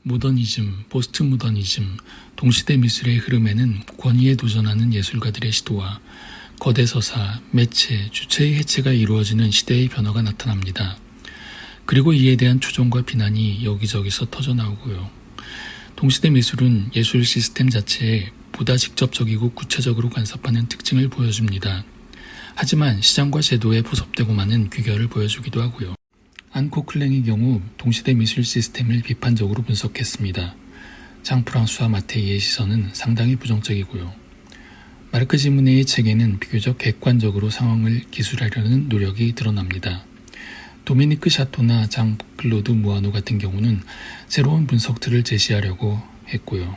모더니즘, 포스트모더니즘, 동시대 미술의 흐름에는 권위에 도전하는 예술가들의 시도와 거대 서사, 매체, 주체의 해체가 이루어지는 시대의 변화가 나타납니다. 그리고 이에 대한 추종과 비난이 여기저기서 터져나오고요. 동시대 미술은 예술 시스템 자체에 보다 직접적이고 구체적으로 간섭하는 특징을 보여줍니다. 하지만 시장과 제도에 포섭되고 마는 귀결을 보여주기도 하고요. 안 코클랭의 경우 동시대 미술 시스템을 비판적으로 분석했습니다. 장 프랑수와 마테이의 시선은 상당히 부정적이고요. 마르크 지무네의 책에는 비교적 객관적으로 상황을 기술하려는 노력이 드러납니다. 도미니크 샤토나 장 클로드 무아노 같은 경우는 새로운 분석틀을 제시하려고 했고요.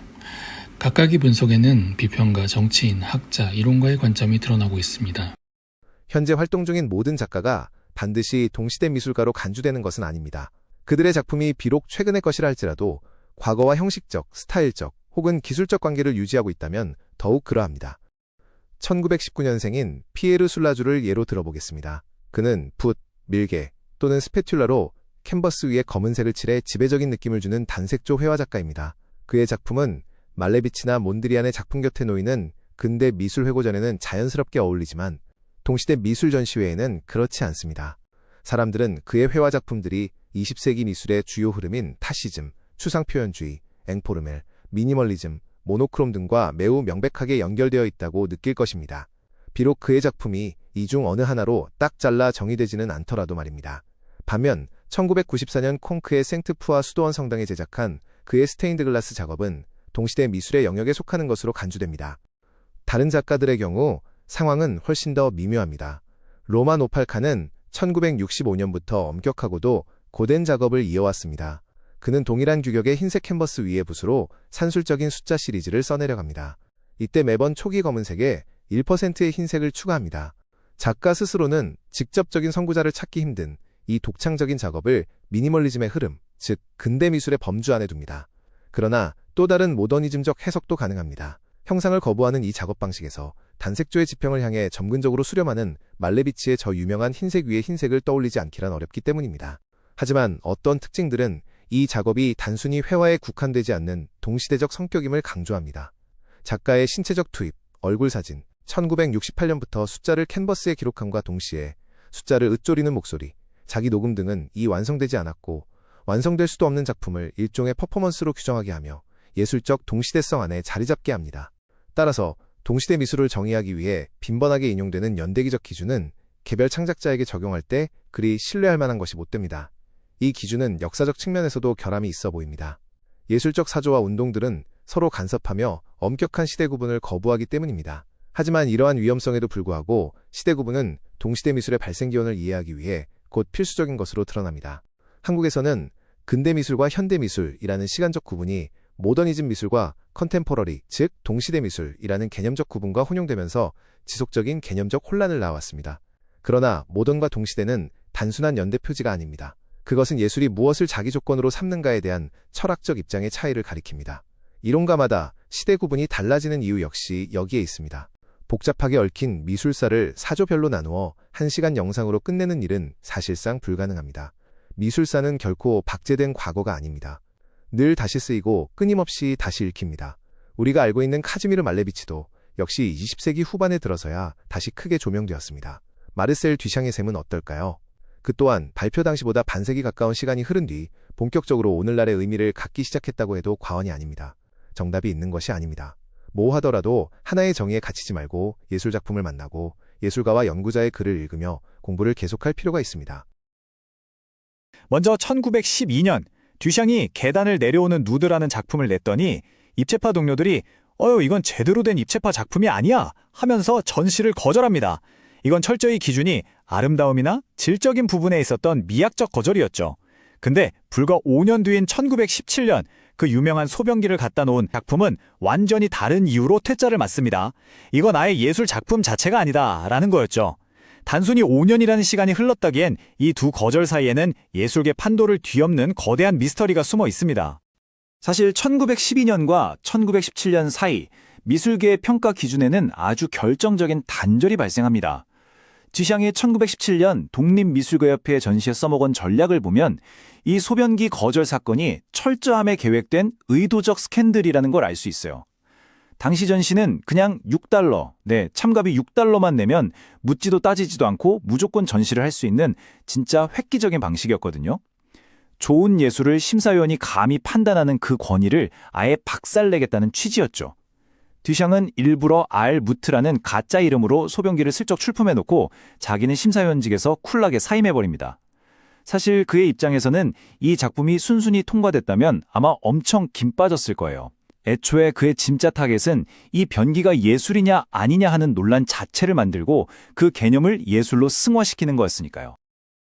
각각의 분석에는 비평가, 정치인, 학자, 이론가의 관점이 드러나고 있습니다. 현재 활동 중인 모든 작가가 반드시 동시대 미술가로 간주되는 것은 아닙니다. 그들의 작품이 비록 최근의 것이라 할지라도 과거와 형식적, 스타일적 혹은 기술적 관계를 유지하고 있다면 더욱 그러합니다. 1919년생인 피에르 술라주를 예로 들어보겠습니다. 그는 붓, 밀개 또는 스패튤라로 캔버스 위에 검은색을 칠해 지배적인 느낌을 주는 단색조 회화 작가입니다. 그의 작품은 말레비치나 몬드리안의 작품 곁에 놓이는 근대 미술 회고전에는 자연스럽게 어울리지만 동시대 미술 전시회에는 그렇지 않습니다. 사람들은 그의 회화 작품들이 20세기 미술의 주요 흐름인 타시즘, 추상표현주의, 앵포르멜, 미니멀리즘, 모노크롬 등과 매우 명백하게 연결되어 있다고 느낄 것입니다. 비록 그의 작품이 이 중 어느 하나로 딱 잘라 정의되지는 않더라도 말입니다. 반면 1994년 콩크의 생트푸아 수도원 성당에 제작한 그의 스테인드 글라스 작업은 동시대 미술의 영역에 속하는 것으로 간주됩니다. 다른 작가들의 경우 상황은 훨씬 더 미묘합니다. 로만 오팔카는 1965년부터 엄격하고도 고된 작업을 이어왔습니다. 그는 동일한 규격의 흰색 캔버스 위에 붓으로 산술적인 숫자 시리즈를 써내려갑니다. 이때 매번 초기 검은색에 1%의 흰색을 추가합니다. 작가 스스로는 직접적인 선구자를 찾기 힘든 이 독창적인 작업을 미니멀리즘의 흐름, 즉 근대 미술의 범주 안에 둡니다. 그러나 또 다른 모더니즘적 해석도 가능합니다. 형상을 거부하는 이 작업 방식에서 단색조의 지평을 향해 점근적으로 수렴하는 말레비치의 저 유명한 흰색 위에 흰색을 떠올리지 않기란 어렵기 때문입니다. 하지만 어떤 특징들은 이 작업이 단순히 회화에 국한되지 않는 동시대적 성격임을 강조합니다. 작가의 신체적 투입, 얼굴 사진, 1968년부터 숫자를 캔버스에 기록함과 동시에 숫자를 으쪼리는 목소리, 자기 녹음 등은 이 완성되지 않았고 완성될 수도 없는 작품을 일종의 퍼포먼스로 규정하게 하며 예술적 동시대성 안에 자리잡게 합니다. 따라서 동시대 미술을 정의하기 위해 빈번하게 인용되는 연대기적 기준은 개별 창작자에게 적용할 때 그리 신뢰할 만한 것이 못 됩니다. 이 기준은 역사적 측면에서도 결함이 있어 보입니다. 예술적 사조와 운동들은 서로 간섭하며 엄격한 시대 구분을 거부하기 때문입니다. 하지만 이러한 위험성에도 불구하고 시대 구분은 동시대 미술의 발생 기원을 이해하기 위해 곧 필수적인 것으로 드러납니다. 한국에서는 근대 미술과 현대 미술이라는 시간적 구분이 모더니즘 미술과 컨템포러리, 즉 동시대 미술이라는 개념적 구분과 혼용되면서 지속적인 개념적 혼란을 낳아왔습니다. 그러나 모던과 동시대는 단순한 연대 표지가 아닙니다. 그것은 예술이 무엇을 자기 조건으로 삼는가에 대한 철학적 입장의 차이를 가리킵니다. 이론가마다 시대 구분이 달라지는 이유 역시 여기에 있습니다. 복잡하게 얽힌 미술사를 사조별로 나누어 1시간 영상으로 끝내는 일은 사실상 불가능합니다. 미술사는 결코 박제된 과거가 아닙니다. 늘 다시 쓰이고 끊임없이 다시 읽힙니다. 우리가 알고 있는 카즈미르 말레비치도 역시 20세기 후반에 들어서야 다시 크게 조명되었습니다. 마르셀 듀샹의 셈은 어떨까요? 그 또한 발표 당시보다 반세기 가까운 시간이 흐른 뒤 본격적으로 오늘날의 의미를 갖기 시작했다고 해도 과언이 아닙니다. 정답이 있는 것이 아닙니다. 뭐 하더라도 하나의 정의에 갇히지 말고 예술작품을 만나고 예술가와 연구자의 글을 읽으며 공부를 계속할 필요가 있습니다. 먼저 1912년 듀샹이 계단을 내려오는 누드라는 작품을 냈더니 입체파 동료들이 이건 제대로 된 입체파 작품이 아니야 하면서 전시를 거절합니다. 이건 철저히 기준이 아름다움이나 질적인 부분에 있었던 미학적 거절이었죠. 근데 불과 5년 뒤인 1917년 그 유명한 소변기를 갖다 놓은 작품은 완전히 다른 이유로 퇴짜를 맞습니다. 이건 아예 예술 작품 자체가 아니다 라는 거였죠. 단순히 5년이라는 시간이 흘렀다기엔 이 두 거절 사이에는 예술계 판도를 뒤엎는 거대한 미스터리가 숨어 있습니다. 사실 1912년과 1917년 사이 미술계의 평가 기준에는 아주 결정적인 단절이 발생합니다. 듀샹이 1917년 독립미술가협회 전시에 써먹은 전략을 보면 이 소변기 거절 사건이 철저함에 계획된 의도적 스캔들이라는 걸 알 수 있어요. 당시 전시는 그냥 $6, 참가비 $6만 내면 묻지도 따지지도 않고 무조건 전시를 할 수 있는 진짜 획기적인 방식이었거든요. 좋은 예술을 심사위원이 감히 판단하는 그 권위를 아예 박살내겠다는 취지였죠. 듀샹은 일부러 알무트라는 가짜 이름으로 소변기를 슬쩍 출품해놓고 자기는 심사위원직에서 쿨하게 사임해버립니다. 사실 그의 입장에서는 이 작품이 순순히 통과됐다면 아마 엄청 김 빠졌을 거예요. 애초에 그의 짐작 타겟은 이 변기가 예술이냐 아니냐 하는 논란 자체를 만들고 그 개념을 예술로 승화시키는 거였으니까요.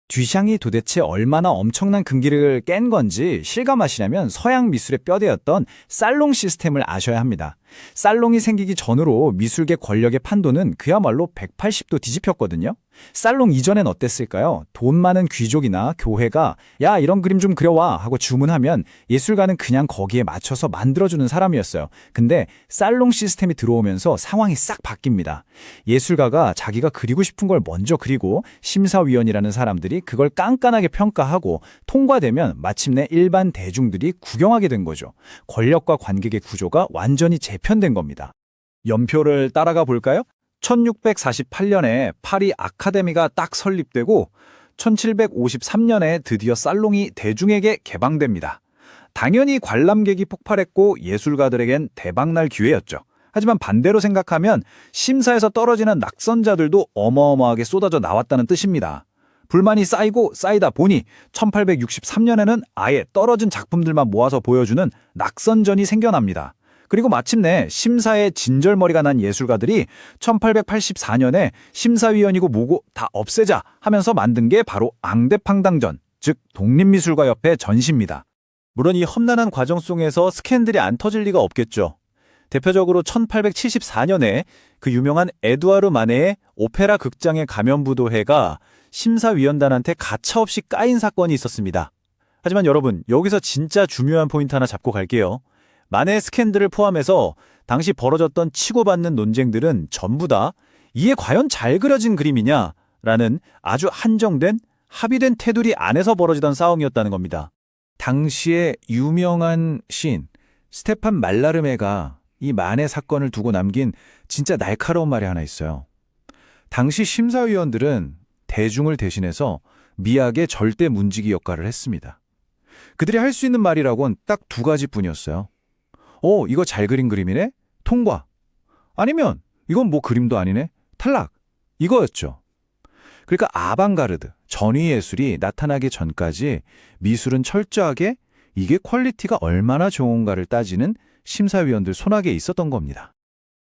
듀샹이 도대체 얼마나 엄청난 금기를 깬 건지 실감하시려면 서양 미술의 뼈대였던 살롱 시스템을 아셔야 합니다. 살롱이 생기기 전으로 미술계 권력의 판도는 그야말로 180도 뒤집혔거든요. 살롱 이전엔 어땠을까요? 돈 많은 귀족이나 교회가 야 이런 그림 좀 그려와 하고 주문하면 예술가는 그냥 거기에 맞춰서 만들어주는 사람이었어요. 근데 살롱 시스템이 들어오면서 상황이 싹 바뀝니다. 예술가가 자기가 그리고 싶은 걸 먼저 그리고 심사위원이라는 사람들이 그걸 깐깐하게 평가하고 통과되면 마침내 일반 대중들이 구경하게 된 거죠. 권력과 관객의 구조가 완전히 재편된 겁니다. 연표를 따라가 볼까요? 1648년에 파리 아카데미가 딱 설립되고 1753년에 드디어 살롱이 대중에게 개방됩니다. 당연히 관람객이 폭발했고 예술가들에겐 대박날 기회였죠. 하지만 반대로 생각하면 심사에서 떨어지는 낙선자들도 어마어마하게 쏟아져 나왔다는 뜻입니다. 불만이 쌓이고 쌓이다 보니 1863년에는 아예 떨어진 작품들만 모아서 보여주는 낙선전이 생겨납니다. 그리고 마침내 심사에 진절머리가 난 예술가들이 1884년에 심사위원이고 뭐고 다 없애자 하면서 만든 게 바로 앙대팡당전, 즉 독립미술가협회 전시입니다. 물론 이 험난한 과정 속에서 스캔들이 안 터질 리가 없겠죠. 대표적으로 1874년에 그 유명한 에두아르 마네의 오페라 극장의 가면부도회가 심사위원단한테 가차없이 까인 사건이 있었습니다. 하지만 여러분, 여기서 진짜 중요한 포인트 하나 잡고 갈게요. 마네 스캔들을 포함해서 당시 벌어졌던 치고받는 논쟁들은 전부 다 이게 과연 잘 그려진 그림이냐라는 아주 한정된 합의된 테두리 안에서 벌어지던 싸움이었다는 겁니다. 당시의 유명한 시인 스테판 말라르메가 이 마네 사건을 두고 남긴 진짜 날카로운 말이 하나 있어요. 당시 심사위원들은 대중을 대신해서 미학의 절대 문지기 역할을 했습니다. 그들이 할 수 있는 말이라곤 딱 두 가지뿐이었어요. 이거 잘 그린 그림이네? 통과. 아니면 이건 뭐 그림도 아니네? 탈락. 이거였죠. 그러니까 아방가르드, 전위 예술이 나타나기 전까지 미술은 철저하게 이게 퀄리티가 얼마나 좋은가를 따지는 심사위원들 손아귀에 있었던 겁니다.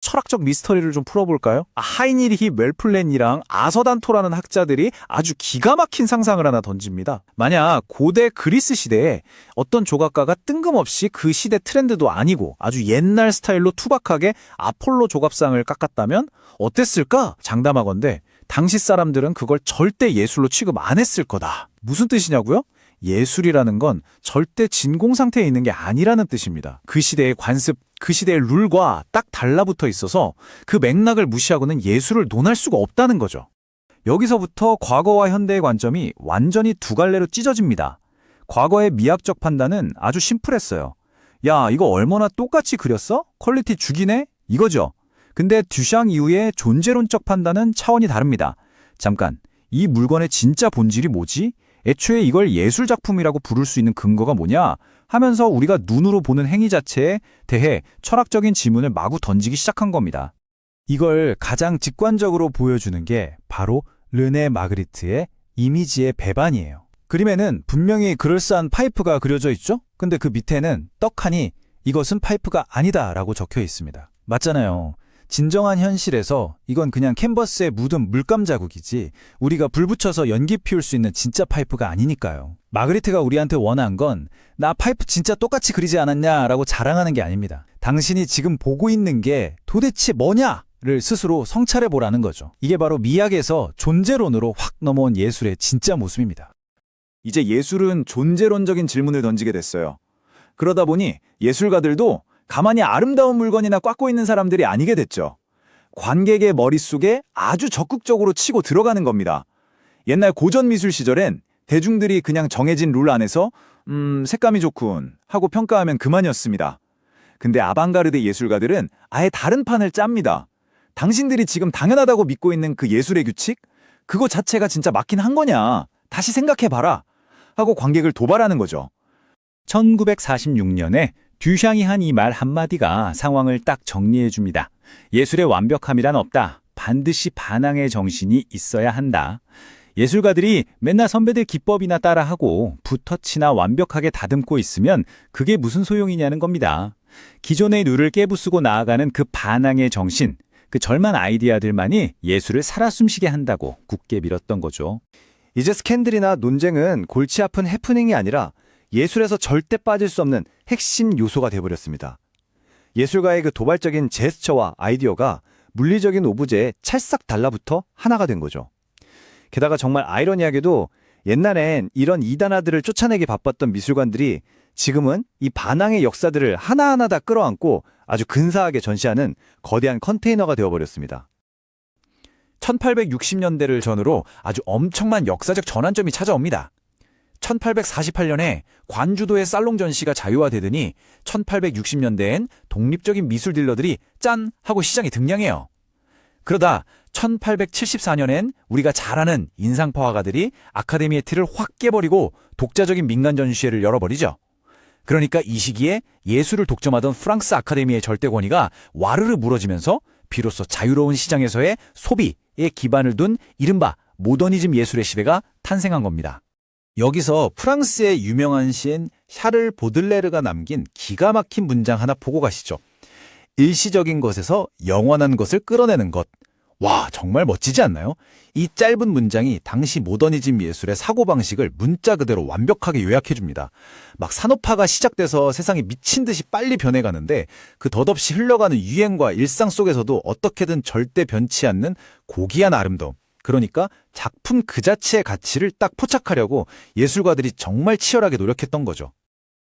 철학적 미스터리를 좀 풀어볼까요? 하이니리히 웰플랜이랑 아서단토라는 학자들이 아주 기가 막힌 상상을 하나 던집니다. 만약 고대 그리스 시대에 어떤 조각가가 뜬금없이 그 시대 트렌드도 아니고 아주 옛날 스타일로 투박하게 아폴로 조각상을 깎았다면 어땠을까? 장담하건대 당시 사람들은 그걸 절대 예술로 취급 안 했을 거다. 무슨 뜻이냐고요? 예술이라는 건 절대 진공 상태에 있는 게 아니라는 뜻입니다. 그 시대의 관습, 그 시대의 룰과 딱 달라붙어 있어서 그 맥락을 무시하고는 예술을 논할 수가 없다는 거죠. 여기서부터 과거와 현대의 관점이 완전히 두 갈래로 찢어집니다. 과거의 미학적 판단은 아주 심플했어요. 야, 이거 얼마나 똑같이 그렸어? 퀄리티 죽이네? 이거죠. 근데 듀샹 이후의 존재론적 판단은 차원이 다릅니다. 잠깐, 이 물건의 진짜 본질이 뭐지? 애초에 이걸 예술작품이라고 부를 수 있는 근거가 뭐냐? 하면서 우리가 눈으로 보는 행위 자체에 대해 철학적인 질문을 마구 던지기 시작한 겁니다. 이걸 가장 직관적으로 보여주는 게 바로 르네 마그리트의 이미지의 배반이에요. 그림에는 분명히 그럴싸한 파이프가 그려져 있죠? 근데 그 밑에는 떡하니 이것은 파이프가 아니다 라고 적혀 있습니다. 맞잖아요. 진정한 현실에서 이건 그냥 캔버스에 묻은 물감 자국이지 우리가 불 붙여서 연기 피울 수 있는 진짜 파이프가 아니니까요. 마그리트가 우리한테 원한 건 나 파이프 진짜 똑같이 그리지 않았냐라고 자랑하는 게 아닙니다. 당신이 지금 보고 있는 게 도대체 뭐냐를 스스로 성찰해보라는 거죠. 이게 바로 미학에서 존재론으로 확 넘어온 예술의 진짜 모습입니다. 이제 예술은 존재론적인 질문을 던지게 됐어요. 그러다 보니 예술가들도 가만히 아름다운 물건이나 꽉고 있는 사람들이 아니게 됐죠. 관객의 머릿속에 아주 적극적으로 치고 들어가는 겁니다. 옛날 고전 미술 시절엔 대중들이 그냥 정해진 룰 안에서 색감이 좋군 하고 평가하면 그만이었습니다. 근데 아방가르드 예술가들은 아예 다른 판을 짭니다. 당신들이 지금 당연하다고 믿고 있는 그 예술의 규칙? 그거 자체가 진짜 맞긴 한 거냐? 다시 생각해봐라. 하고 관객을 도발하는 거죠. 1946년에 듀샹이 한 이 말 한마디가 상황을 딱 정리해줍니다. 예술의 완벽함이란 없다. 반드시 반항의 정신이 있어야 한다. 예술가들이 맨날 선배들 기법이나 따라하고 붓터치나 완벽하게 다듬고 있으면 그게 무슨 소용이냐는 겁니다. 기존의 룰을 깨부수고 나아가는 그 반항의 정신, 그 절만 아이디어들만이 예술을 살아 숨쉬게 한다고 굳게 밀었던 거죠. 이제 스캔들이나 논쟁은 골치 아픈 해프닝이 아니라 예술에서 절대 빠질 수 없는 핵심 요소가 되어버렸습니다. 예술가의 그 도발적인 제스처와 아이디어가 물리적인 오브제에 찰싹 달라붙어 하나가 된 거죠. 게다가 정말 아이러니하게도 옛날엔 이런 이단아들을 쫓아내기 바빴던 미술관들이 지금은 이 반항의 역사들을 하나하나 다 끌어안고 아주 근사하게 전시하는 거대한 컨테이너가 되어버렸습니다. 1860년대를 전후로 아주 엄청난 역사적 전환점이 찾아옵니다. 1848년에 관주도의 살롱 전시가 자유화되더니 1860년대엔 독립적인 미술 딜러들이 짠! 하고 시장에 등장해요. 그러다 1874년엔 우리가 잘 아는 인상파 화가들이 아카데미의 틀을 확 깨버리고 독자적인 민간 전시회를 열어버리죠. 그러니까 이 시기에 예술을 독점하던 프랑스 아카데미의 절대 권위가 와르르 무너지면서 비로소 자유로운 시장에서의 소비에 기반을 둔 이른바 모더니즘 예술의 시대가 탄생한 겁니다. 여기서 프랑스의 유명한 시인 샤를 보들레르가 남긴 기가 막힌 문장 하나 보고 가시죠. 일시적인 것에서 영원한 것을 끌어내는 것. 와, 정말 멋지지 않나요? 이 짧은 문장이 당시 모더니즘 예술의 사고방식을 문자 그대로 완벽하게 요약해줍니다. 막 산업화가 시작돼서 세상이 미친 듯이 빨리 변해가는데 그 덧없이 흘러가는 유행과 일상 속에서도 어떻게든 절대 변치 않는 고귀한 아름다움. 그러니까 작품 그 자체의 가치를 딱 포착하려고 예술가들이 정말 치열하게 노력했던 거죠.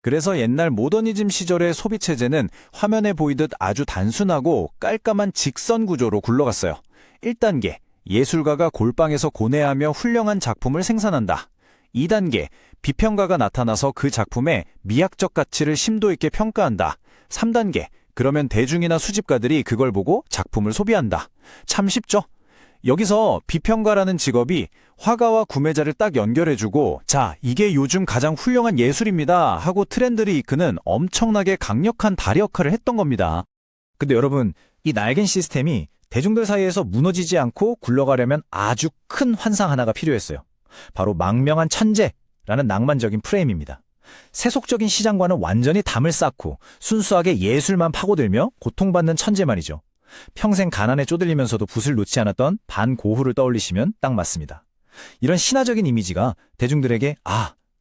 그래서 옛날 모더니즘 시절의 소비체제는 화면에 보이듯 아주 단순하고 깔끔한 직선 구조로 굴러갔어요. 1단계, 예술가가 골방에서 고뇌하며 훌륭한 작품을 생산한다. 2단계, 비평가가 나타나서 그 작품의 미학적 가치를 심도 있게 평가한다. 3단계, 그러면 대중이나 수집가들이 그걸 보고 작품을 소비한다. 참 쉽죠? 여기서 비평가라는 직업이 화가와 구매자를 딱 연결해주고 자, 이게 요즘 가장 훌륭한 예술입니다 하고 트렌드를 이끄는 엄청나게 강력한 다리 역할을 했던 겁니다. 근데 여러분, 이 낡은 시스템이 대중들 사이에서 무너지지 않고 굴러가려면 아주 큰 환상 하나가 필요했어요. 바로 망명한 천재라는 낭만적인 프레임입니다. 세속적인 시장과는 완전히 담을 쌓고 순수하게 예술만 파고들며 고통받는 천재 말이죠. 평생 가난에 쪼들리면서도 붓을 놓지 않았던 반고흐를 떠올리시면 딱 맞습니다. 이런 신화적인 이미지가 대중들에게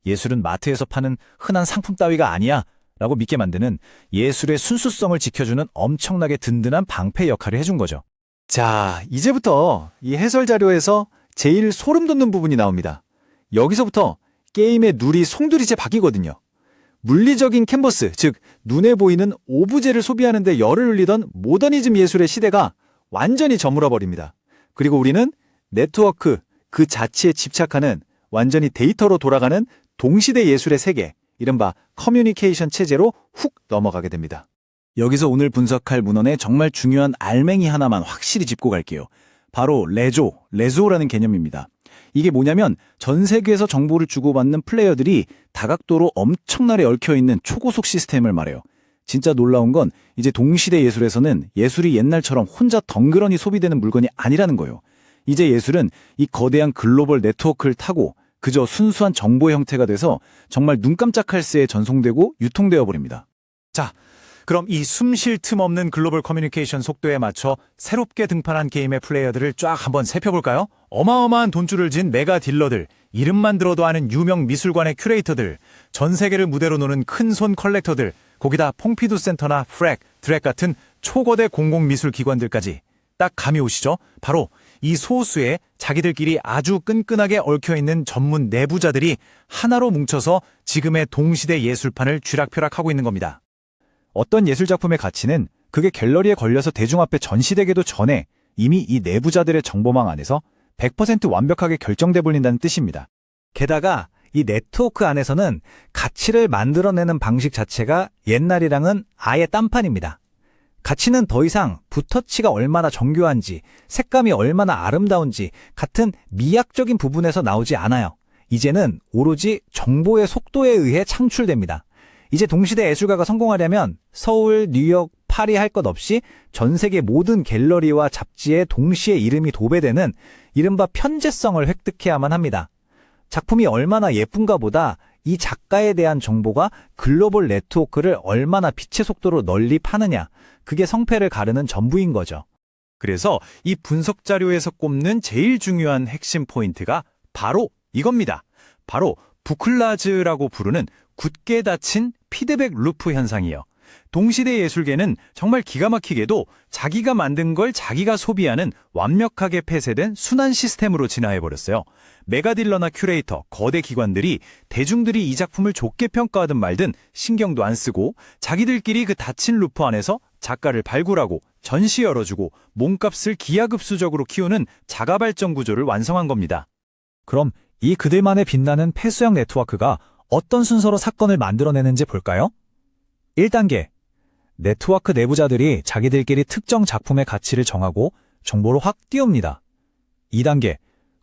예술은 마트에서 파는 흔한 상품 따위가 아니야 라고 믿게 만드는 예술의 순수성을 지켜주는 엄청나게 든든한 방패 역할을 해준 거죠. 자, 이제부터 이 해설 자료에서 제일 소름 돋는 부분이 나옵니다. 여기서부터 게임의 룰이 송두리째 바뀌거든요. 물리적인 캔버스, 즉 눈에 보이는 오브제를 소비하는 데 열을 올리던 모더니즘 예술의 시대가 완전히 저물어버립니다. 그리고 우리는 네트워크 그 자체에 집착하는 완전히 데이터로 돌아가는 동시대 예술의 세계, 이른바 커뮤니케이션 체제로 훅 넘어가게 됩니다. 여기서 오늘 분석할 문헌에 정말 중요한 알맹이 하나만 확실히 짚고 갈게요. 바로 레조라는 개념입니다. 이게 뭐냐면 전 세계에서 정보를 주고받는 플레이어들이 다각도로 엄청나게 얽혀있는 초고속 시스템을 말해요. 진짜 놀라운 건 이제 동시대 예술에서는 예술이 옛날처럼 혼자 덩그러니 소비되는 물건이 아니라는 거예요. 이제 예술은 이 거대한 글로벌 네트워크를 타고 그저 순수한 정보 형태가 돼서 정말 눈 깜짝할 새에 전송되고 유통되어 버립니다. 자, 그럼 이 숨 쉴 틈 없는 글로벌 커뮤니케이션 속도에 맞춰 새롭게 등판한 게임의 플레이어들을 쫙 한번 살펴볼까요? 어마어마한 돈줄을 진 메가 딜러들, 이름만 들어도 아는 유명 미술관의 큐레이터들, 전 세계를 무대로 노는 큰손 컬렉터들, 거기다 퐁피두 센터나 프랙, 드랙 같은 초거대 공공미술 기관들까지. 딱 감이 오시죠? 바로 이 소수의 자기들끼리 아주 끈끈하게 얽혀있는 전문 내부자들이 하나로 뭉쳐서 지금의 동시대 예술판을 쥐락펴락하고 있는 겁니다. 어떤 예술작품의 가치는 그게 갤러리에 걸려서 대중 앞에 전시되기도 전에 이미 이 내부자들의 정보망 안에서 100% 완벽하게 결정돼 버린다는 뜻입니다. 게다가 이 네트워크 안에서는 가치를 만들어내는 방식 자체가 옛날이랑은 아예 딴판입니다. 가치는 더 이상 붓터치가 얼마나 정교한지, 색감이 얼마나 아름다운지 같은 미학적인 부분에서 나오지 않아요. 이제는 오로지 정보의 속도에 의해 창출됩니다. 이제 동시대 예술가가 성공하려면 서울, 뉴욕, 파리 할 것 없이 전 세계 모든 갤러리와 잡지에 동시에 이름이 도배되는 이른바 편재성을 획득해야만 합니다. 작품이 얼마나 예쁜가 보다 이 작가에 대한 정보가 글로벌 네트워크를 얼마나 빛의 속도로 널리 파느냐, 그게 성패를 가르는 전부인 거죠. 그래서 이 분석 자료에서 꼽는 제일 중요한 핵심 포인트가 바로 이겁니다. 바로 부클라즈라고 부르는 굳게 닫힌 피드백 루프 현상이요. 동시대 예술계는 정말 기가 막히게도 자기가 만든 걸 자기가 소비하는 완벽하게 폐쇄된 순환 시스템으로 진화해버렸어요. 메가딜러나 큐레이터, 거대 기관들이 대중들이 이 작품을 좋게 평가하든 말든 신경도 안 쓰고 자기들끼리 그 닫힌 루프 안에서 작가를 발굴하고 전시 열어주고 몸값을 기하급수적으로 키우는 자가발전 구조를 완성한 겁니다. 그럼 이 그들만의 빛나는 폐쇄형 네트워크가 어떤 순서로 사건을 만들어내는지 볼까요? 1단계, 네트워크 내부자들이 자기들끼리 특정 작품의 가치를 정하고 정보를 확 띄웁니다. 2단계,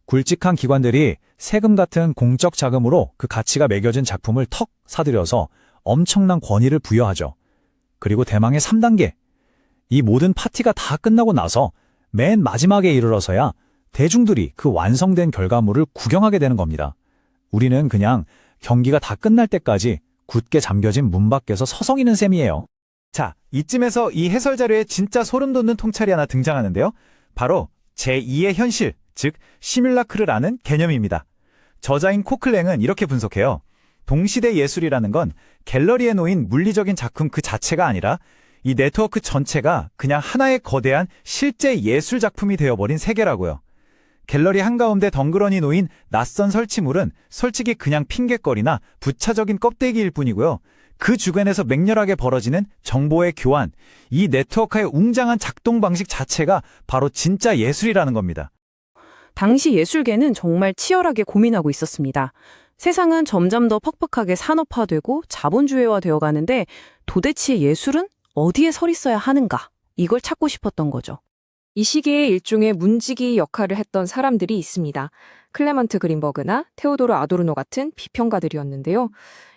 굵직한 기관들이 세금 같은 공적 자금으로 그 가치가 매겨진 작품을 턱 사들여서 엄청난 권위를 부여하죠. 그리고 대망의 3단계, 이 모든 파티가 다 끝나고 나서 맨 마지막에 이르러서야 대중들이 그 완성된 결과물을 구경하게 되는 겁니다. 우리는 그냥 경기가 다 끝날 때까지 굳게 잠겨진 문 밖에서 서성이는 셈이에요. 자, 이쯤에서 이 해설 자료에 진짜 소름 돋는 통찰이 하나 등장하는데요. 바로 제2의 현실, 즉 시뮬라크르라는 개념입니다. 저자인 코클랭은 이렇게 분석해요. 동시대 예술이라는 건 갤러리에 놓인 물리적인 작품 그 자체가 아니라 이 네트워크 전체가 그냥 하나의 거대한 실제 예술 작품이 되어버린 세계라고요. 갤러리 한가운데 덩그러니 놓인 낯선 설치물은 솔직히 그냥 핑곗거리나 부차적인 껍데기일 뿐이고요. 그 주변에서 맹렬하게 벌어지는 정보의 교환, 이 네트워크의 웅장한 작동 방식 자체가 바로 진짜 예술이라는 겁니다. 당시 예술계는 정말 치열하게 고민하고 있었습니다. 세상은 점점 더 퍽퍽하게 산업화되고 자본주의화되어 가는데 도대체 예술은 어디에 설 있어야 하는가? 이걸 찾고 싶었던 거죠. 이 시기에 일종의 문지기 역할을 했던 사람들이 있습니다. 클레먼트 그린버그나 테오도르 아도르노 같은 비평가들이었는데요.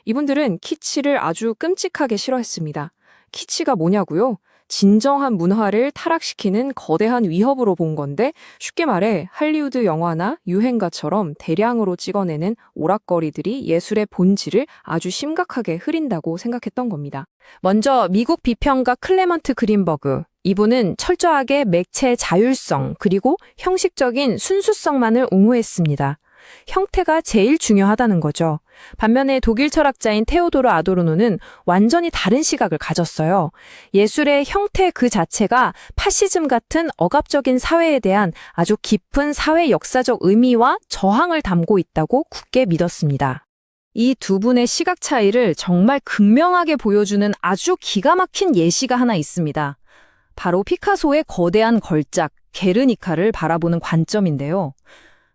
이분들은 키치를 아주 끔찍하게 싫어했습니다. 키치가 뭐냐고요? 진정한 문화를 타락시키는 거대한 위협으로 본 건데 쉽게 말해 할리우드 영화나 유행가처럼 대량으로 찍어내는 오락거리들이 예술의 본질을 아주 심각하게 흐린다고 생각했던 겁니다. 먼저 미국 비평가 클레먼트 그린버그. 이분은 철저하게 맥체의 자율성 그리고 형식적인 순수성만을 옹호했습니다. 형태가 제일 중요하다는 거죠. 반면에 독일 철학자인 테오도르 아도르노는 완전히 다른 시각을 가졌어요. 예술의 형태 그 자체가 파시즘 같은 억압적인 사회에 대한 아주 깊은 사회 역사적 의미와 저항을 담고 있다고 굳게 믿었습니다. 이 두 분의 시각 차이를 정말 극명하게 보여주는 아주 기가 막힌 예시가 하나 있습니다. 바로 피카소의 거대한 걸작 게르니카를 바라보는 관점인데요.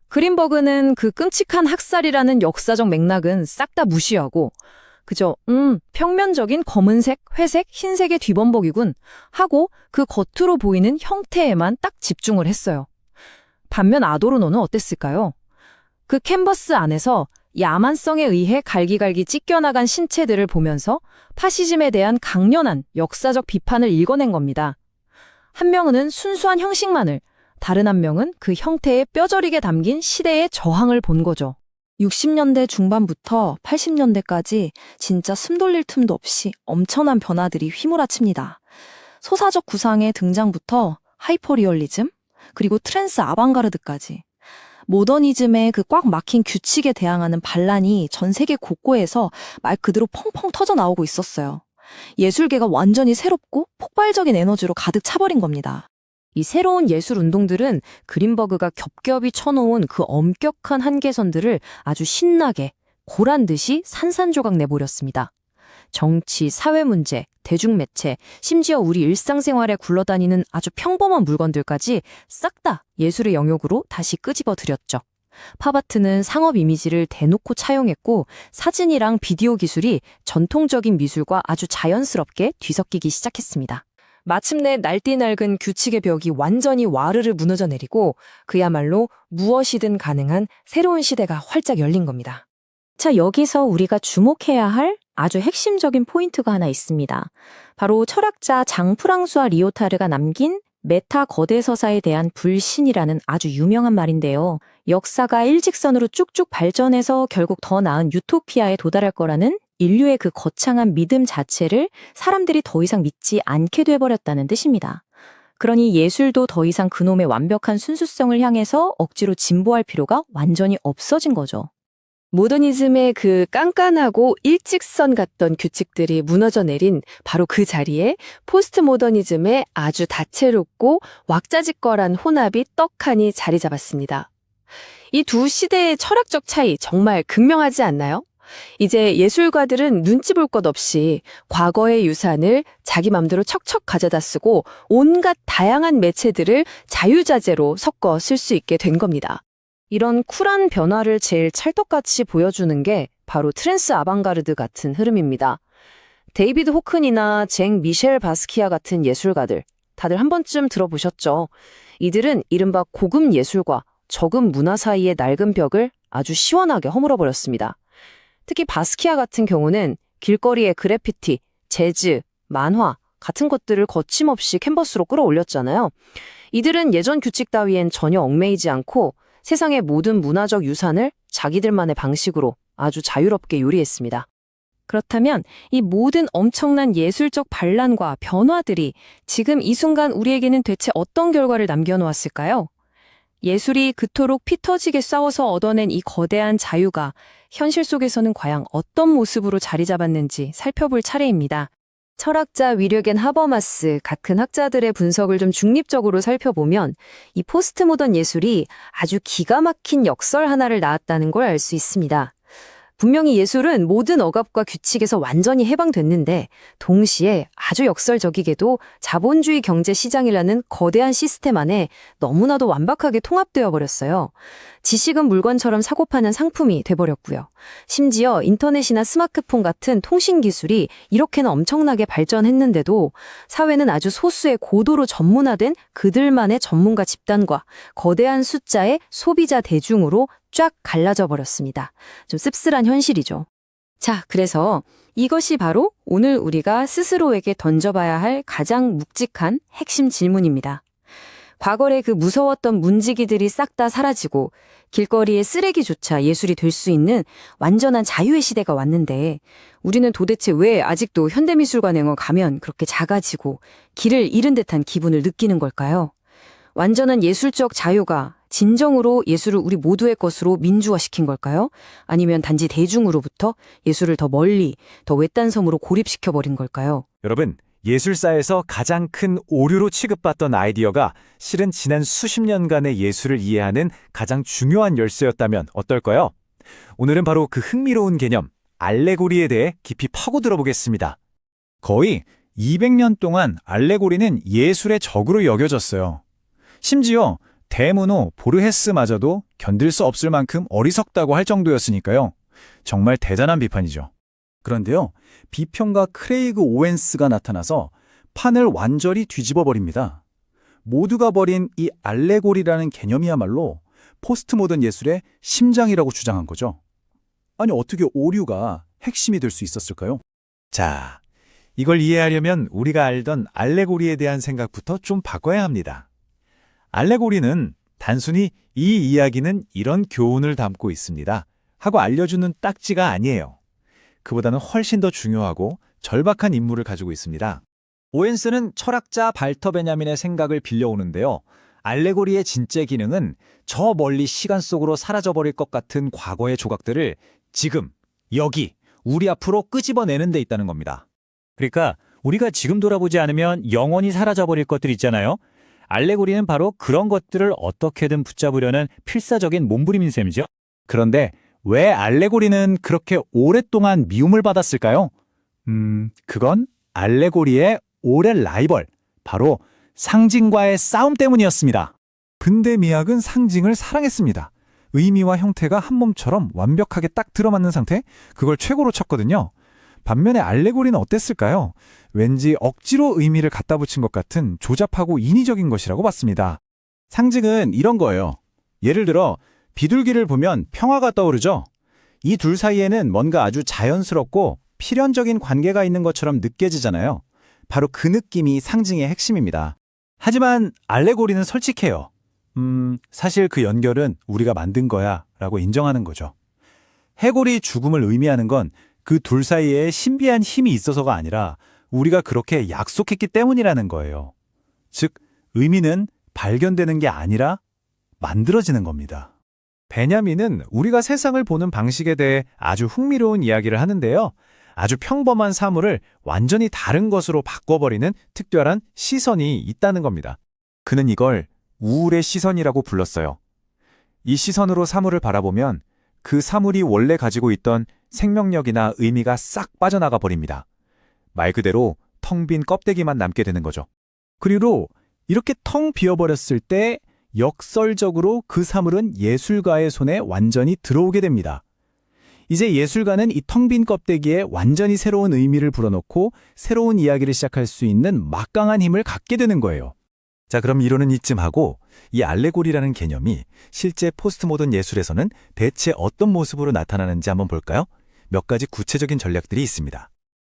그린버그는 그 끔찍한 학살이라는 역사적 맥락은 싹 다 무시하고 그저 평면적인 검은색, 회색, 흰색의 뒤범벅이군 하고 그 겉으로 보이는 형태에만 딱 집중을 했어요. 반면 아도르노는 어땠을까요? 그 캔버스 안에서 야만성에 의해 갈기갈기 찢겨나간 신체들을 보면서 파시즘에 대한 강렬한 역사적 비판을 읽어낸 겁니다. 한 명은 순수한 형식만을, 다른 한 명은 그 형태에 뼈저리게 담긴 시대의 저항을 본 거죠. 60년대 중반부터 80년대까지 진짜 숨 돌릴 틈도 없이 엄청난 변화들이 휘몰아칩니다. 소사적 구상의 등장부터 하이퍼리얼리즘, 그리고 트랜스 아방가르드까지. 모더니즘의 그 꽉 막힌 규칙에 대항하는 반란이 전 세계 곳곳에서 말 그대로 펑펑 터져 나오고 있었어요. 예술계가 완전히 새롭고 폭발적인 에너지로 가득 차버린 겁니다. 이 새로운 예술 운동들은 그린버그가 겹겹이 쳐놓은 그 엄격한 한계선들을 아주 신나게 고란듯이 산산조각 내버렸습니다. 정치, 사회 문제, 대중매체, 심지어 우리 일상생활에 굴러다니는 아주 평범한 물건들까지 싹 다 예술의 영역으로 다시 끄집어 들였죠. 팝아트는 상업 이미지를 대놓고 차용했고 사진이랑 비디오 기술이 전통적인 미술과 아주 자연스럽게 뒤섞이기 시작했습니다. 마침내 날뛰 낡은 규칙의 벽이 완전히 와르르 무너져 내리고 그야말로 무엇이든 가능한 새로운 시대가 활짝 열린 겁니다. 자, 여기서 우리가 주목해야 할 아주 핵심적인 포인트가 하나 있습니다. 바로 철학자 장 프랑수아 리오타르가 남긴 메타 거대 서사에 대한 불신이라는 아주 유명한 말인데요. 역사가 일직선으로 쭉쭉 발전해서 결국 더 나은 유토피아에 도달할 거라는 인류의 그 거창한 믿음 자체를 사람들이 더 이상 믿지 않게 돼버렸다는 뜻입니다. 그러니 예술도 더 이상 그놈의 완벽한 순수성을 향해서 억지로 진보할 필요가 완전히 없어진 거죠. 모더니즘의 그 깐깐하고 일직선 같던 규칙들이 무너져 내린 바로 그 자리에 포스트 모더니즘의 아주 다채롭고 왁자지껄한 혼합이 떡하니 자리 잡았습니다. 이 두 시대의 철학적 차이 정말 극명하지 않나요? 이제 예술가들은 눈치 볼 것 없이 과거의 유산을 자기 맘대로 척척 가져다 쓰고 온갖 다양한 매체들을 자유자재로 섞어 쓸 수 있게 된 겁니다. 이런 쿨한 변화를 제일 찰떡같이 보여주는 게 바로 트랜스 아방가르드 같은 흐름입니다. 데이비드 호큰이나 쟁 미셸 바스키아 같은 예술가들, 다들 한 번쯤 들어보셨죠? 이들은 이른바 고급 예술과 저급 문화 사이의 낡은 벽을 아주 시원하게 허물어버렸습니다. 특히 바스키아 같은 경우는 길거리의 그래피티, 재즈, 만화 같은 것들을 거침없이 캔버스로 끌어올렸잖아요. 이들은 예전 규칙 따위엔 전혀 얽매이지 않고 세상의 모든 문화적 유산을 자기들만의 방식으로 아주 자유롭게 요리했습니다. 그렇다면 이 모든 엄청난 예술적 반란과 변화들이 지금 이 순간 우리에게는 대체 어떤 결과를 남겨놓았을까요? 예술이 그토록 피 터지게 싸워서 얻어낸 이 거대한 자유가 현실 속에서는 과연 어떤 모습으로 자리 잡았는지 살펴볼 차례입니다. 철학자 위르겐 하버마스, 각 큰 학자들의 분석을 좀 중립적으로 살펴보면 이 포스트 모던 예술이 아주 기가 막힌 역설 하나를 낳았다는 걸 알 수 있습니다. 분명히 예술은 모든 억압과 규칙에서 완전히 해방됐는데 동시에 아주 역설적이게도 자본주의 경제 시장이라는 거대한 시스템 안에 너무나도 완벽하게 통합되어 버렸어요. 지식은 물건처럼 사고 파는 상품이 돼버렸고요. 심지어 인터넷이나 스마트폰 같은 통신 기술이 이렇게는 엄청나게 발전했는데도 사회는 아주 소수의 고도로 전문화된 그들만의 전문가 집단과 거대한 숫자의 소비자 대중으로 쫙 갈라져 버렸습니다. 좀 씁쓸한 현실이죠. 자, 그래서 이것이 바로 오늘 우리가 스스로에게 던져봐야 할 가장 묵직한 핵심 질문입니다. 과거의 그 무서웠던 문지기들이 싹 다 사라지고 길거리의 쓰레기조차 예술이 될 수 있는 완전한 자유의 시대가 왔는데 우리는 도대체 왜 아직도 현대미술관에 가면 그렇게 작아지고 길을 잃은 듯한 기분을 느끼는 걸까요? 완전한 예술적 자유가 진정으로 예술을 우리 모두의 것으로 민주화시킨 걸까요? 아니면 단지 대중으로부터 예술을 더 멀리, 더 외딴 섬으로 고립시켜버린 걸까요? 여러분, 예술사에서 가장 큰 오류로 취급받던 아이디어가 실은 지난 수십 년간의 예술을 이해하는 가장 중요한 열쇠였다면 어떨까요? 오늘은 바로 그 흥미로운 개념, 알레고리에 대해 깊이 파고들어 보겠습니다. 거의 200년 동안 알레고리는 예술의 적으로 여겨졌어요. 심지어 대문호 보르헤스마저도 견딜 수 없을 만큼 어리석다고 할 정도였으니까요. 정말 대단한 비판이죠. 그런데요, 비평가 크레이그 오웬스가 나타나서 판을 완전히 뒤집어 버립니다. 모두가 버린 이 알레고리라는 개념이야말로 포스트 모던 예술의 심장이라고 주장한 거죠. 아니, 어떻게 오류가 핵심이 될 수 있었을까요? 자, 이걸 이해하려면 우리가 알던 알레고리에 대한 생각부터 좀 바꿔야 합니다. 알레고리는 단순히 이 이야기는 이런 교훈을 담고 있습니다 하고 알려주는 딱지가 아니에요. 그보다는 훨씬 더 중요하고 절박한 임무를 가지고 있습니다. 오웬스는 철학자 발터 베냐민의 생각을 빌려오는데요. 알레고리의 진짜 기능은 저 멀리 시간 속으로 사라져버릴 것 같은 과거의 조각들을 지금, 여기, 우리 앞으로 끄집어내는 데 있다는 겁니다. 그러니까 우리가 지금 돌아보지 않으면 영원히 사라져버릴 것들 있잖아요. 알레고리는 바로 그런 것들을 어떻게든 붙잡으려는 필사적인 몸부림인 셈이죠. 그런데 왜 알레고리는 그렇게 오랫동안 미움을 받았을까요? 그건 알레고리의 오랜 라이벌, 바로 상징과의 싸움 때문이었습니다. 근대 미학은 상징을 사랑했습니다. 의미와 형태가 한 몸처럼 완벽하게 딱 들어맞는 상태? 그걸 최고로 쳤거든요. 반면에 알레고리는 어땠을까요? 왠지 억지로 의미를 갖다 붙인 것 같은 조잡하고 인위적인 것이라고 봤습니다. 상징은 이런 거예요. 예를 들어 비둘기를 보면 평화가 떠오르죠? 이 둘 사이에는 뭔가 아주 자연스럽고 필연적인 관계가 있는 것처럼 느껴지잖아요. 바로 그 느낌이 상징의 핵심입니다. 하지만 알레고리는 솔직해요. 사실 그 연결은 우리가 만든 거야 라고 인정하는 거죠. 해골이 죽음을 의미하는 건 그 둘 사이에 신비한 힘이 있어서가 아니라 우리가 그렇게 약속했기 때문이라는 거예요. 즉, 의미는 발견되는 게 아니라 만들어지는 겁니다. 베냐민은 우리가 세상을 보는 방식에 대해 아주 흥미로운 이야기를 하는데요. 아주 평범한 사물을 완전히 다른 것으로 바꿔버리는 특별한 시선이 있다는 겁니다. 그는 이걸 우울의 시선이라고 불렀어요. 이 시선으로 사물을 바라보면 그 사물이 원래 가지고 있던 생명력이나 의미가 싹 빠져나가 버립니다. 말 그대로 텅 빈 껍데기만 남게 되는 거죠. 그리고 이렇게 텅 비어버렸을 때 역설적으로 그 사물은 예술가의 손에 완전히 들어오게 됩니다. 이제 예술가는 이 텅 빈 껍데기에 완전히 새로운 의미를 불어넣고 새로운 이야기를 시작할 수 있는 막강한 힘을 갖게 되는 거예요. 자, 그럼 이론은 이쯤 하고 이 알레고리라는 개념이 실제 포스트모던 예술에서는 대체 어떤 모습으로 나타나는지 한번 볼까요? 몇 가지 구체적인 전략들이 있습니다.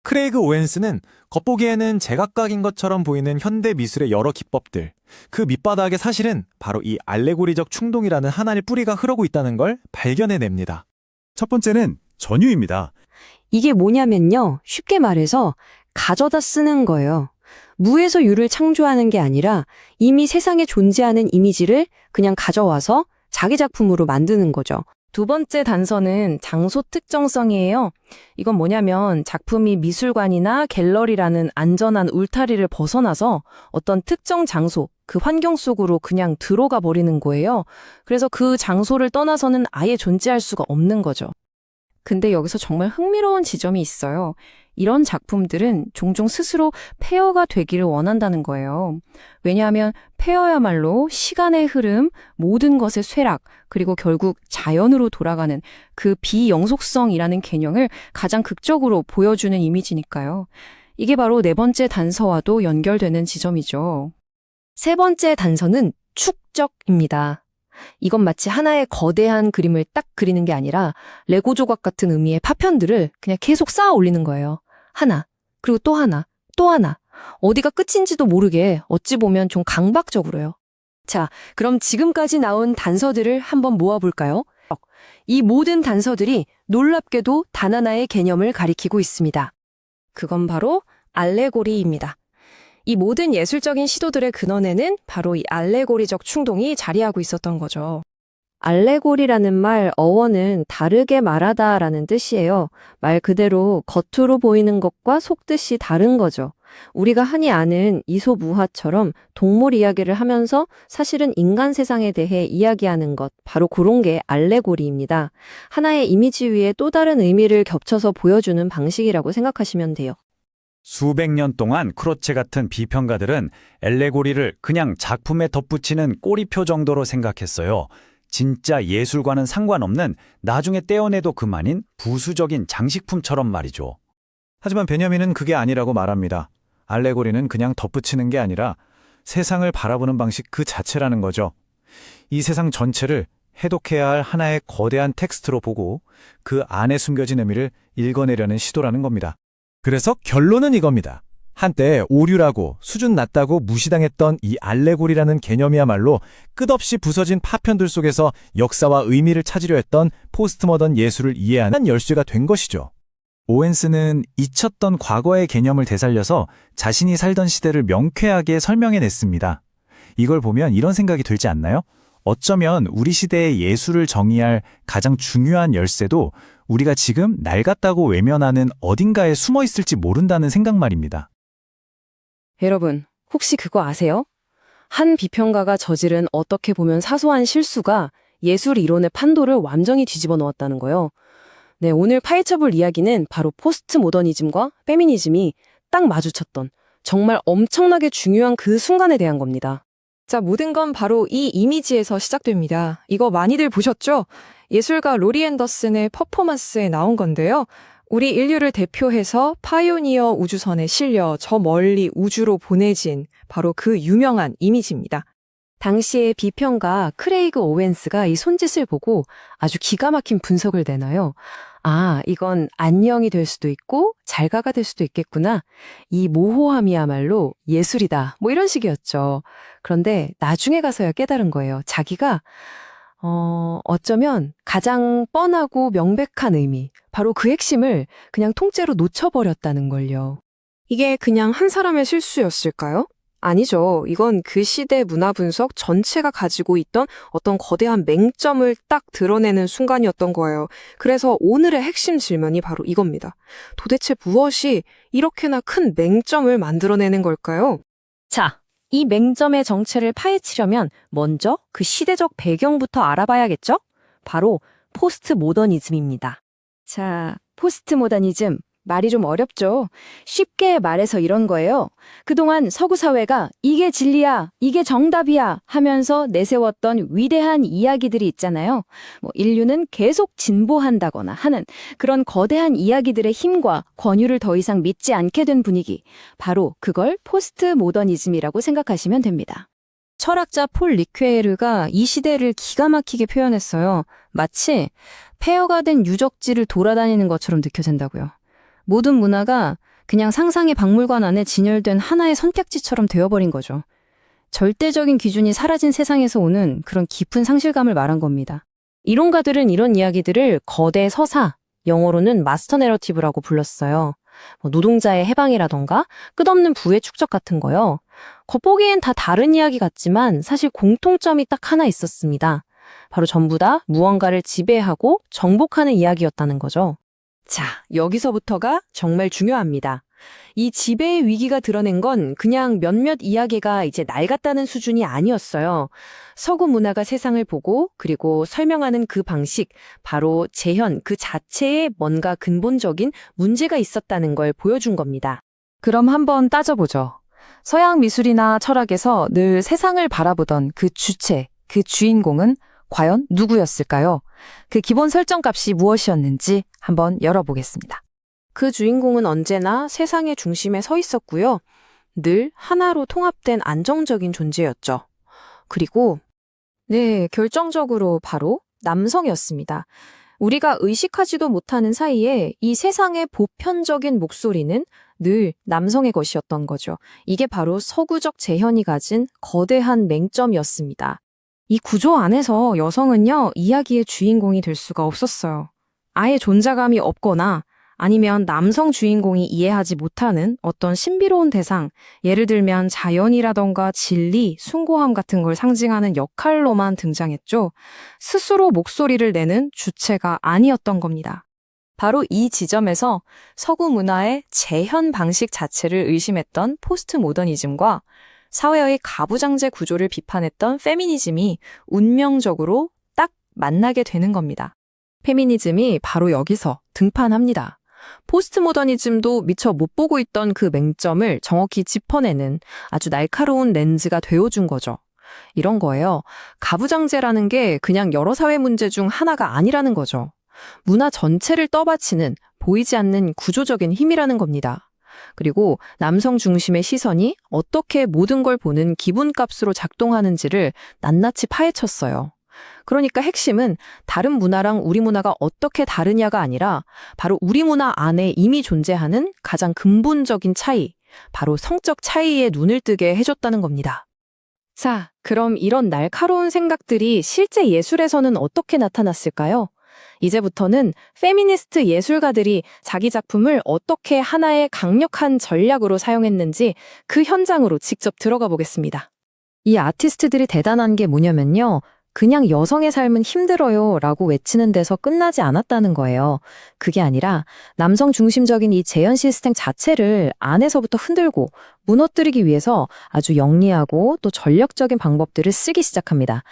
크레이그 오웬스는 겉보기에는 제각각인 것처럼 보이는 현대 미술의 여러 기법들, 그 밑바닥에 사실은 바로 이 알레고리적 충동이라는 하나의 뿌리가 흐르고 있다는 걸 발견해냅니다. 첫 번째는 전유입니다. 이게 뭐냐면요. 쉽게 말해서 가져다 쓰는 거예요. 무에서 유를 창조하는 게 아니라 이미 세상에 존재하는 이미지를 그냥 가져와서 자기 작품으로 만드는 거죠. 두 번째 단서는 장소 특정성이에요. 이건 뭐냐면 작품이 미술관이나 갤러리라는 안전한 울타리를 벗어나서 어떤 특정 장소, 그 환경 속으로 그냥 들어가 버리는 거예요. 그래서 그 장소를 떠나서는 아예 존재할 수가 없는 거죠. 근데 여기서 정말 흥미로운 지점이 있어요. 이런 작품들은 종종 스스로 폐허가 되기를 원한다는 거예요. 왜냐하면 폐허야말로 시간의 흐름, 모든 것의 쇠락, 그리고 결국 자연으로 돌아가는 그 비영속성이라는 개념을 가장 극적으로 보여주는 이미지니까요. 이게 바로 네 번째 단서와도 연결되는 지점이죠. 세 번째 단서는 축적입니다. 이건 마치 하나의 거대한 그림을 딱 그리는 게 아니라 레고 조각 같은 의미의 파편들을 그냥 계속 쌓아 올리는 거예요. 하나, 그리고 또 하나, 또 하나. 어디가 끝인지도 모르게 어찌 보면 좀 강박적으로요. 자, 그럼 지금까지 나온 단서들을 한번 모아볼까요? 이 모든 단서들이 놀랍게도 단 하나의 개념을 가리키고 있습니다. 그건 바로 알레고리입니다. 이 모든 예술적인 시도들의 근원에는 바로 이 알레고리적 충동이 자리하고 있었던 거죠. 알레고리라는 말 어원은 다르게 말하다라는 뜻이에요. 말 그대로 겉으로 보이는 것과 속뜻이 다른 거죠. 우리가 흔히 아는 이솝우화처럼 동물 이야기를 하면서 사실은 인간 세상에 대해 이야기하는 것, 바로 그런 게 알레고리입니다. 하나의 이미지 위에 또 다른 의미를 겹쳐서 보여주는 방식이라고 생각하시면 돼요. 수백 년 동안 크로체 같은 비평가들은 알레고리를 그냥 작품에 덧붙이는 꼬리표 정도로 생각했어요. 진짜 예술과는 상관없는 나중에 떼어내도 그만인 부수적인 장식품처럼 말이죠. 하지만 베냐민은 그게 아니라고 말합니다. 알레고리는 그냥 덧붙이는 게 아니라 세상을 바라보는 방식 그 자체라는 거죠. 이 세상 전체를 해독해야 할 하나의 거대한 텍스트로 보고 그 안에 숨겨진 의미를 읽어내려는 시도라는 겁니다. 그래서 결론은 이겁니다. 한때 오류라고 수준 낮다고 무시당했던 이 알레고리라는 개념이야말로 끝없이 부서진 파편들 속에서 역사와 의미를 찾으려 했던 포스트모던 예술을 이해하는 열쇠가 된 것이죠. 오웬스는 잊혔던 과거의 개념을 되살려서 자신이 살던 시대를 명쾌하게 설명해냈습니다. 이걸 보면 이런 생각이 들지 않나요? 어쩌면 우리 시대의 예술을 정의할 가장 중요한 열쇠도 우리가 지금 낡았다고 외면하는 어딘가에 숨어 있을지 모른다는 생각 말입니다. 여러분, 혹시 그거 아세요? 한 비평가가 저지른 어떻게 보면 사소한 실수가 예술 이론의 판도를 완전히 뒤집어 놓았다는 거예요. 네, 오늘 파헤쳐볼 이야기는 바로 포스트 모더니즘과 페미니즘이 딱 마주쳤던 정말 엄청나게 중요한 그 순간에 대한 겁니다. 자, 모든 건 바로 이 이미지에서 시작됩니다. 이거 많이들 보셨죠? 예술가 로리 앤더슨의 퍼포먼스에 나온 건데요. 우리 인류를 대표해서 파이오니어 우주선에 실려 저 멀리 우주로 보내진 바로 그 유명한 이미지입니다. 당시의 비평가 크레이그 오웬스가 이 손짓을 보고 아주 기가 막힌 분석을 내놔요. 아, 이건 안녕이 될 수도 있고 잘가가 될 수도 있겠구나. 이 모호함이야말로 예술이다. 뭐 이런 식이었죠. 그런데 나중에 가서야 깨달은 거예요. 자기가 어쩌면 가장 뻔하고 명백한 의미, 바로 그 핵심을 그냥 통째로 놓쳐버렸다는 걸요. 이게 그냥 한 사람의 실수였을까요? 아니죠. 이건 그 시대 문화 분석 전체가 가지고 있던 어떤 거대한 맹점을 딱 드러내는 순간이었던 거예요. 그래서 오늘의 핵심 질문이 바로 이겁니다. 도대체 무엇이 이렇게나 큰 맹점을 만들어내는 걸까요? 자, 이 맹점의 정체를 파헤치려면 먼저 그 시대적 배경부터 알아봐야겠죠? 바로 포스트 모더니즘입니다. 자, 포스트 모더니즘. 말이 좀 어렵죠? 쉽게 말해서 이런 거예요. 그동안 서구 사회가 이게 진리야, 이게 정답이야 하면서 내세웠던 위대한 이야기들이 있잖아요. 인류는 계속 진보한다거나 하는 그런 거대한 이야기들의 힘과 권유를 더 이상 믿지 않게 된 분위기. 바로 그걸 포스트 모더니즘이라고 생각하시면 됩니다. 철학자 폴 리퀘르가 이 시대를 기가 막히게 표현했어요. 마치 폐허가 된 유적지를 돌아다니는 것처럼 느껴진다고요. 모든 문화가 그냥 상상의 박물관 안에 진열된 하나의 선택지처럼 되어버린 거죠. 절대적인 기준이 사라진 세상에서 오는 그런 깊은 상실감을 말한 겁니다. 이론가들은 이런 이야기들을 거대 서사, 영어로는 마스터 내러티브라고 불렀어요. 노동자의 해방이라던가 끝없는 부의 축적 같은 거요. 겉보기엔 다 다른 이야기 같지만 사실 공통점이 딱 하나 있었습니다. 바로 전부 다 무언가를 지배하고 정복하는 이야기였다는 거죠. 자, 여기서부터가 정말 중요합니다. 이 지배의 위기가 드러낸 건 그냥 몇몇 이야기가 이제 낡았다는 수준이 아니었어요. 서구 문화가 세상을 보고 그리고 설명하는 그 방식, 바로 재현 그 자체에 뭔가 근본적인 문제가 있었다는 걸 보여준 겁니다. 그럼 한번 따져보죠. 서양 미술이나 철학에서 늘 세상을 바라보던 그 주체, 그 주인공은 과연 누구였을까요? 그 기본 설정값이 무엇이었는지 한번 열어보겠습니다. 그 주인공은 언제나 세상의 중심에 서 있었고요. 늘 하나로 통합된 안정적인 존재였죠. 그리고 네, 결정적으로 바로 남성이었습니다. 우리가 의식하지도 못하는 사이에 이 세상의 보편적인 목소리는 늘 남성의 것이었던 거죠. 이게 바로 서구적 재현이 가진 거대한 맹점이었습니다. 이 구조 안에서 여성은요, 이야기의 주인공이 될 수가 없었어요. 아예 존재감이 없거나 아니면 남성 주인공이 이해하지 못하는 어떤 신비로운 대상, 예를 들면 자연이라던가 진리, 숭고함 같은 걸 상징하는 역할로만 등장했죠. 스스로 목소리를 내는 주체가 아니었던 겁니다. 바로 이 지점에서 서구 문화의 재현 방식 자체를 의심했던 포스트 모더니즘과 사회의 가부장제 구조를 비판했던 페미니즘이 운명적으로 딱 만나게 되는 겁니다. 페미니즘이 바로 여기서 등판합니다. 포스트 모더니즘도 미처 못 보고 있던 그 맹점을 정확히 짚어내는 아주 날카로운 렌즈가 되어준 거죠. 이런 거예요. 가부장제라는 게 그냥 여러 사회 문제 중 하나가 아니라는 거죠. 문화 전체를 떠받치는 보이지 않는 구조적인 힘이라는 겁니다. 그리고 남성 중심의 시선이 어떻게 모든 걸 보는 기분값으로 작동하는지를 낱낱이 파헤쳤어요. 그러니까 핵심은 다른 문화랑 우리 문화가 어떻게 다르냐가 아니라 바로 우리 문화 안에 이미 존재하는 가장 근본적인 차이, 바로 성적 차이에 눈을 뜨게 해줬다는 겁니다. 자, 그럼 이런 날카로운 생각들이 실제 예술에서는 어떻게 나타났을까요? 이제부터는 페미니스트 예술가들이 자기 작품을 어떻게 하나의 강력한 전략으로 사용했는지 그 현장으로 직접 들어가 보겠습니다. 이 아티스트들이 대단한 게 뭐냐면요. 그냥 여성의 삶은 힘들어요 라고 외치는 데서 끝나지 않았다는 거예요. 그게 아니라 남성 중심적인 이 재현 시스템 자체를 안에서부터 흔들고 무너뜨리기 위해서 아주 영리하고 또 전략적인 방법들을 쓰기 시작합니다.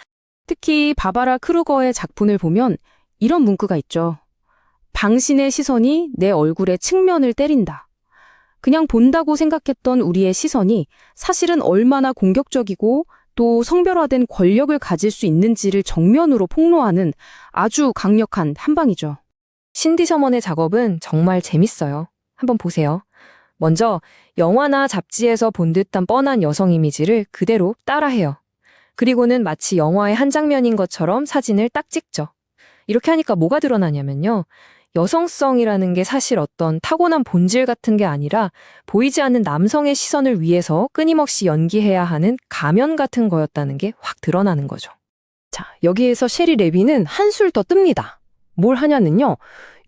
특히 바바라 크루거의 작품을 보면 이런 문구가 있죠. 당신의 시선이 내 얼굴의 측면을 때린다. 그냥 본다고 생각했던 우리의 시선이 사실은 얼마나 공격적이고 또 성별화된 권력을 가질 수 있는지를 정면으로 폭로하는 아주 강력한 한방이죠. 신디 서먼의 작업은 정말 재밌어요. 한번 보세요. 먼저 영화나 잡지에서 본 듯한 뻔한 여성 이미지를 그대로 따라해요. 그리고는 마치 영화의 한 장면인 것처럼 사진을 딱 찍죠. 이렇게 하니까 뭐가 드러나냐면요. 여성성이라는 게 사실 어떤 타고난 본질 같은 게 아니라 보이지 않는 남성의 시선을 위해서 끊임없이 연기해야 하는 가면 같은 거였다는 게 확 드러나는 거죠. 자, 여기에서 셰리 레비는 한술 더 뜹니다. 뭘 하냐는요.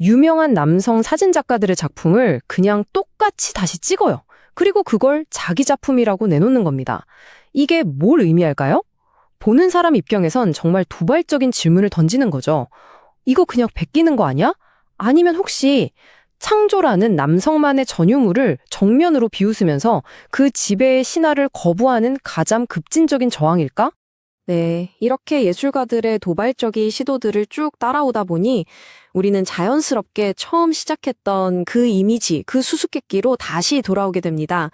유명한 남성 사진작가들의 작품을 그냥 똑같이 다시 찍어요. 그리고 그걸 자기 작품이라고 내놓는 겁니다. 이게 뭘 의미할까요? 보는 사람 입장에선 정말 도발적인 질문을 던지는 거죠. 이거 그냥 베끼는 거 아니야? 아니면 혹시 창조라는 남성만의 전유물을 정면으로 비웃으면서 그 지배의 신화를 거부하는 가장 급진적인 저항일까? 네, 이렇게 예술가들의 도발적인 시도들을 쭉 따라오다 보니 우리는 자연스럽게 처음 시작했던 그 이미지, 그 수수께끼로 다시 돌아오게 됩니다.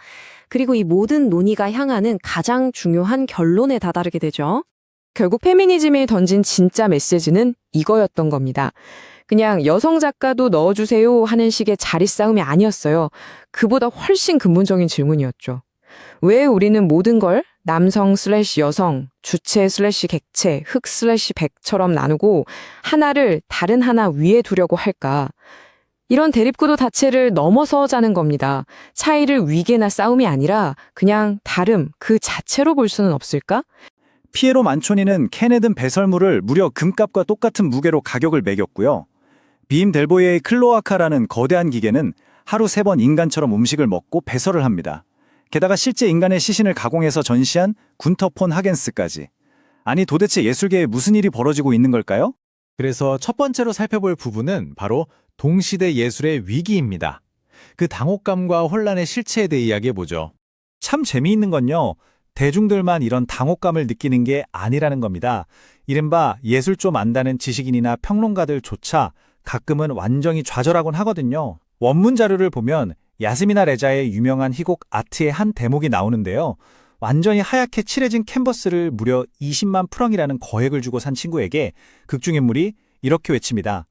그리고 이 모든 논의가 향하는 가장 중요한 결론에 다다르게 되죠. 결국 페미니즘이 던진 진짜 메시지는 이거였던 겁니다. 그냥 여성 작가도 넣어주세요 하는 식의 자리 싸움이 아니었어요. 그보다 훨씬 근본적인 질문이었죠. 왜 우리는 모든 걸 남성 / 여성, 주체 / 객체, 흑 / 백처럼 나누고 하나를 다른 하나 위에 두려고 할까? 이런 대립구도 자체를 넘어서 자는 겁니다. 차이를 위계나 싸움이 아니라 그냥 다름 그 자체로 볼 수는 없을까? 피에로 만초니는 캔에든 배설물을 무려 금값과 똑같은 무게로 가격을 매겼고요. 빔 델보이의 클로아카라는 거대한 기계는 하루 3번 인간처럼 음식을 먹고 배설을 합니다. 게다가 실제 인간의 시신을 가공해서 전시한 군터 폰 하겐스까지. 아니 도대체 예술계에 무슨 일이 벌어지고 있는 걸까요? 그래서 첫 번째로 살펴볼 부분은 바로 동시대 예술의 위기입니다. 그 당혹감과 혼란의 실체에 대해 이야기해보죠. 참 재미있는 건요. 대중들만 이런 당혹감을 느끼는 게 아니라는 겁니다. 이른바 예술 좀 안다는 지식인이나 평론가들조차 가끔은 완전히 좌절하곤 하거든요. 원문 자료를 보면 야스미나 레자의 유명한 희곡 아트의 한 대목이 나오는데요. 완전히 하얗게 칠해진 캔버스를 무려 20만 프랑이라는 거액을 주고 산 친구에게 극중인물이 이렇게 외칩니다.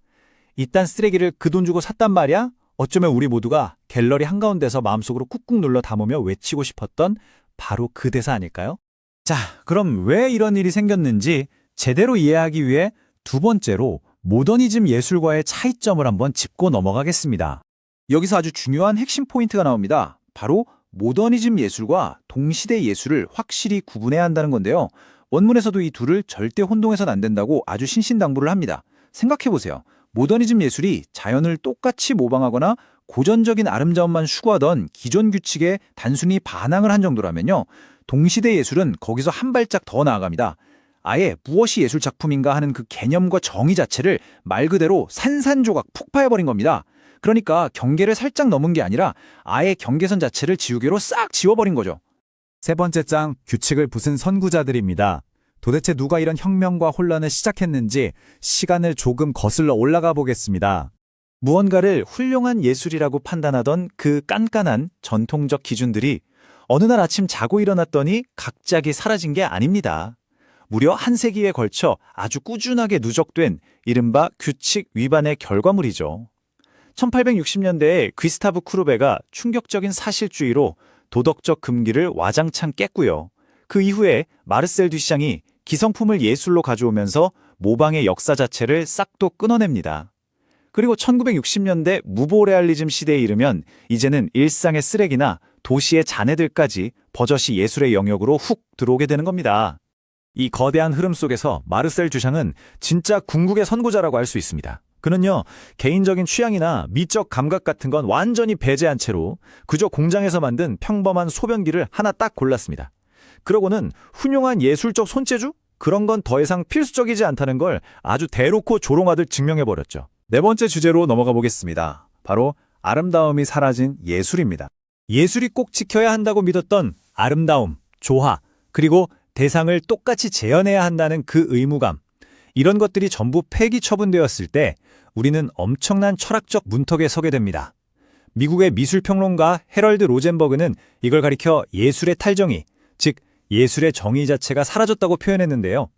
이딴 쓰레기를 그 돈 주고 샀단 말이야? 어쩌면 우리 모두가 갤러리 한가운데서 마음속으로 꾹꾹 눌러 담으며 외치고 싶었던 바로 그 대사 아닐까요? 자, 그럼 왜 이런 일이 생겼는지 제대로 이해하기 위해 두 번째로 모더니즘 예술과의 차이점을 한번 짚고 넘어가겠습니다. 여기서 아주 중요한 핵심 포인트가 나옵니다. 바로 모더니즘 예술과 동시대 예술을 확실히 구분해야 한다는 건데요. 원문에서도 이 둘을 절대 혼동해서는 안 된다고 아주 신신당부를 합니다. 생각해보세요. 모더니즘 예술이 자연을 똑같이 모방하거나 고전적인 아름다움만 추구하던 기존 규칙에 단순히 반항을 한 정도라면요. 동시대 예술은 거기서 한 발짝 더 나아갑니다. 아예 무엇이 예술 작품인가 하는 그 개념과 정의 자체를 말 그대로 산산조각 폭파해버린 겁니다. 그러니까 경계를 살짝 넘은 게 아니라 아예 경계선 자체를 지우개로 싹 지워버린 거죠. 세 번째 장, 규칙을 부순 선구자들입니다. 도대체 누가 이런 혁명과 혼란을 시작했는지 시간을 조금 거슬러 올라가 보겠습니다. 무언가를 훌륭한 예술이라고 판단하던 그 깐깐한 전통적 기준들이 어느 날 아침 자고 일어났더니 갑자기 사라진 게 아닙니다. 무려 한 세기에 걸쳐 아주 꾸준하게 누적된 이른바 규칙 위반의 결과물이죠. 1860년대에 귀스타브 쿠르베가 충격적인 사실주의로 도덕적 금기를 와장창 깼고요. 그 이후에 마르셀 듀샹이 기성품을 예술로 가져오면서 모방의 역사 자체를 싹도 끊어냅니다. 그리고 1960년대 무보레알리즘 시대에 이르면 이제는 일상의 쓰레기나 도시의 잔해들까지 버젓이 예술의 영역으로 훅 들어오게 되는 겁니다. 이 거대한 흐름 속에서 마르셀 듀샹은 진짜 궁극의 선구자라고 할 수 있습니다. 그는요, 개인적인 취향이나 미적 감각 같은 건 완전히 배제한 채로 그저 공장에서 만든 평범한 소변기를 하나 딱 골랐습니다. 그러고는 훌륭한 예술적 손재주? 그런 건 더 이상 필수적이지 않다는 걸 아주 대놓고 조롱하듯 증명해버렸죠. 네 번째 주제로 넘어가 보겠습니다. 바로 아름다움이 사라진 예술입니다. 예술이 꼭 지켜야 한다고 믿었던 아름다움, 조화, 그리고 대상을 똑같이 재현해야 한다는 그 의무감. 이런 것들이 전부 폐기 처분되었을 때 우리는 엄청난 철학적 문턱에 서게 됩니다. 미국의 미술평론가 헤럴드 로젠버그는 이걸 가리켜 예술의 탈정의, 즉 예술의 정의 자체가 사라졌다고 표현했는데요.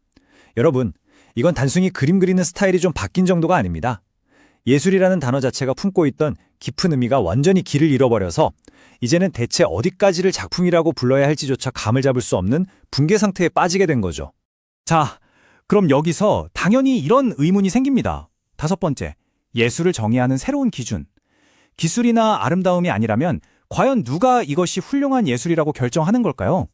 여러분, 이건 단순히 그림 그리는 스타일이 좀 바뀐 정도가 아닙니다. 예술이라는 단어 자체가 품고 있던 깊은 의미가 완전히 길을 잃어버려서 이제는 대체 어디까지를 작품이라고 불러야 할지조차 감을 잡을 수 없는 붕괴 상태에 빠지게 된 거죠. 자, 그럼 여기서 당연히 이런 의문이 생깁니다. 5번째, 예술을 정의하는 새로운 기준. 기술이나 아름다움이 아니라면 과연 누가 이것이 훌륭한 예술이라고 결정하는 걸까요?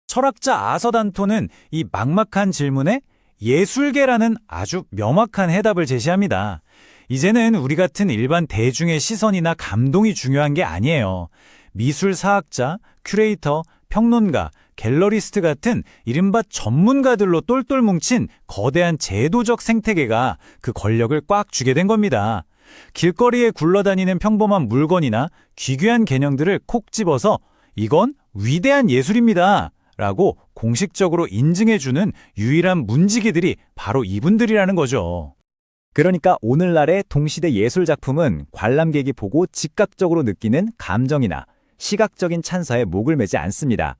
철학자 아서 단토는 이 막막한 질문에 예술계라는 아주 명확한 해답을 제시합니다. 이제는 우리 같은 일반 대중의 시선이나 감동이 중요한 게 아니에요. 미술사학자, 큐레이터, 평론가, 갤러리스트 같은 이른바 전문가들로 똘똘 뭉친 거대한 제도적 생태계가 그 권력을 꽉 쥐게 된 겁니다. 길거리에 굴러다니는 평범한 물건이나 기괴한 개념들을 콕 집어서 이건 위대한 예술입니다 라고 공식적으로 인증해주는 유일한 문지기들이 바로 이분들이라는 거죠. 그러니까 오늘날의 동시대 예술 작품은 관람객이 보고 즉각적으로 느끼는 감정이나 시각적인 찬사에 목을 매지 않습니다.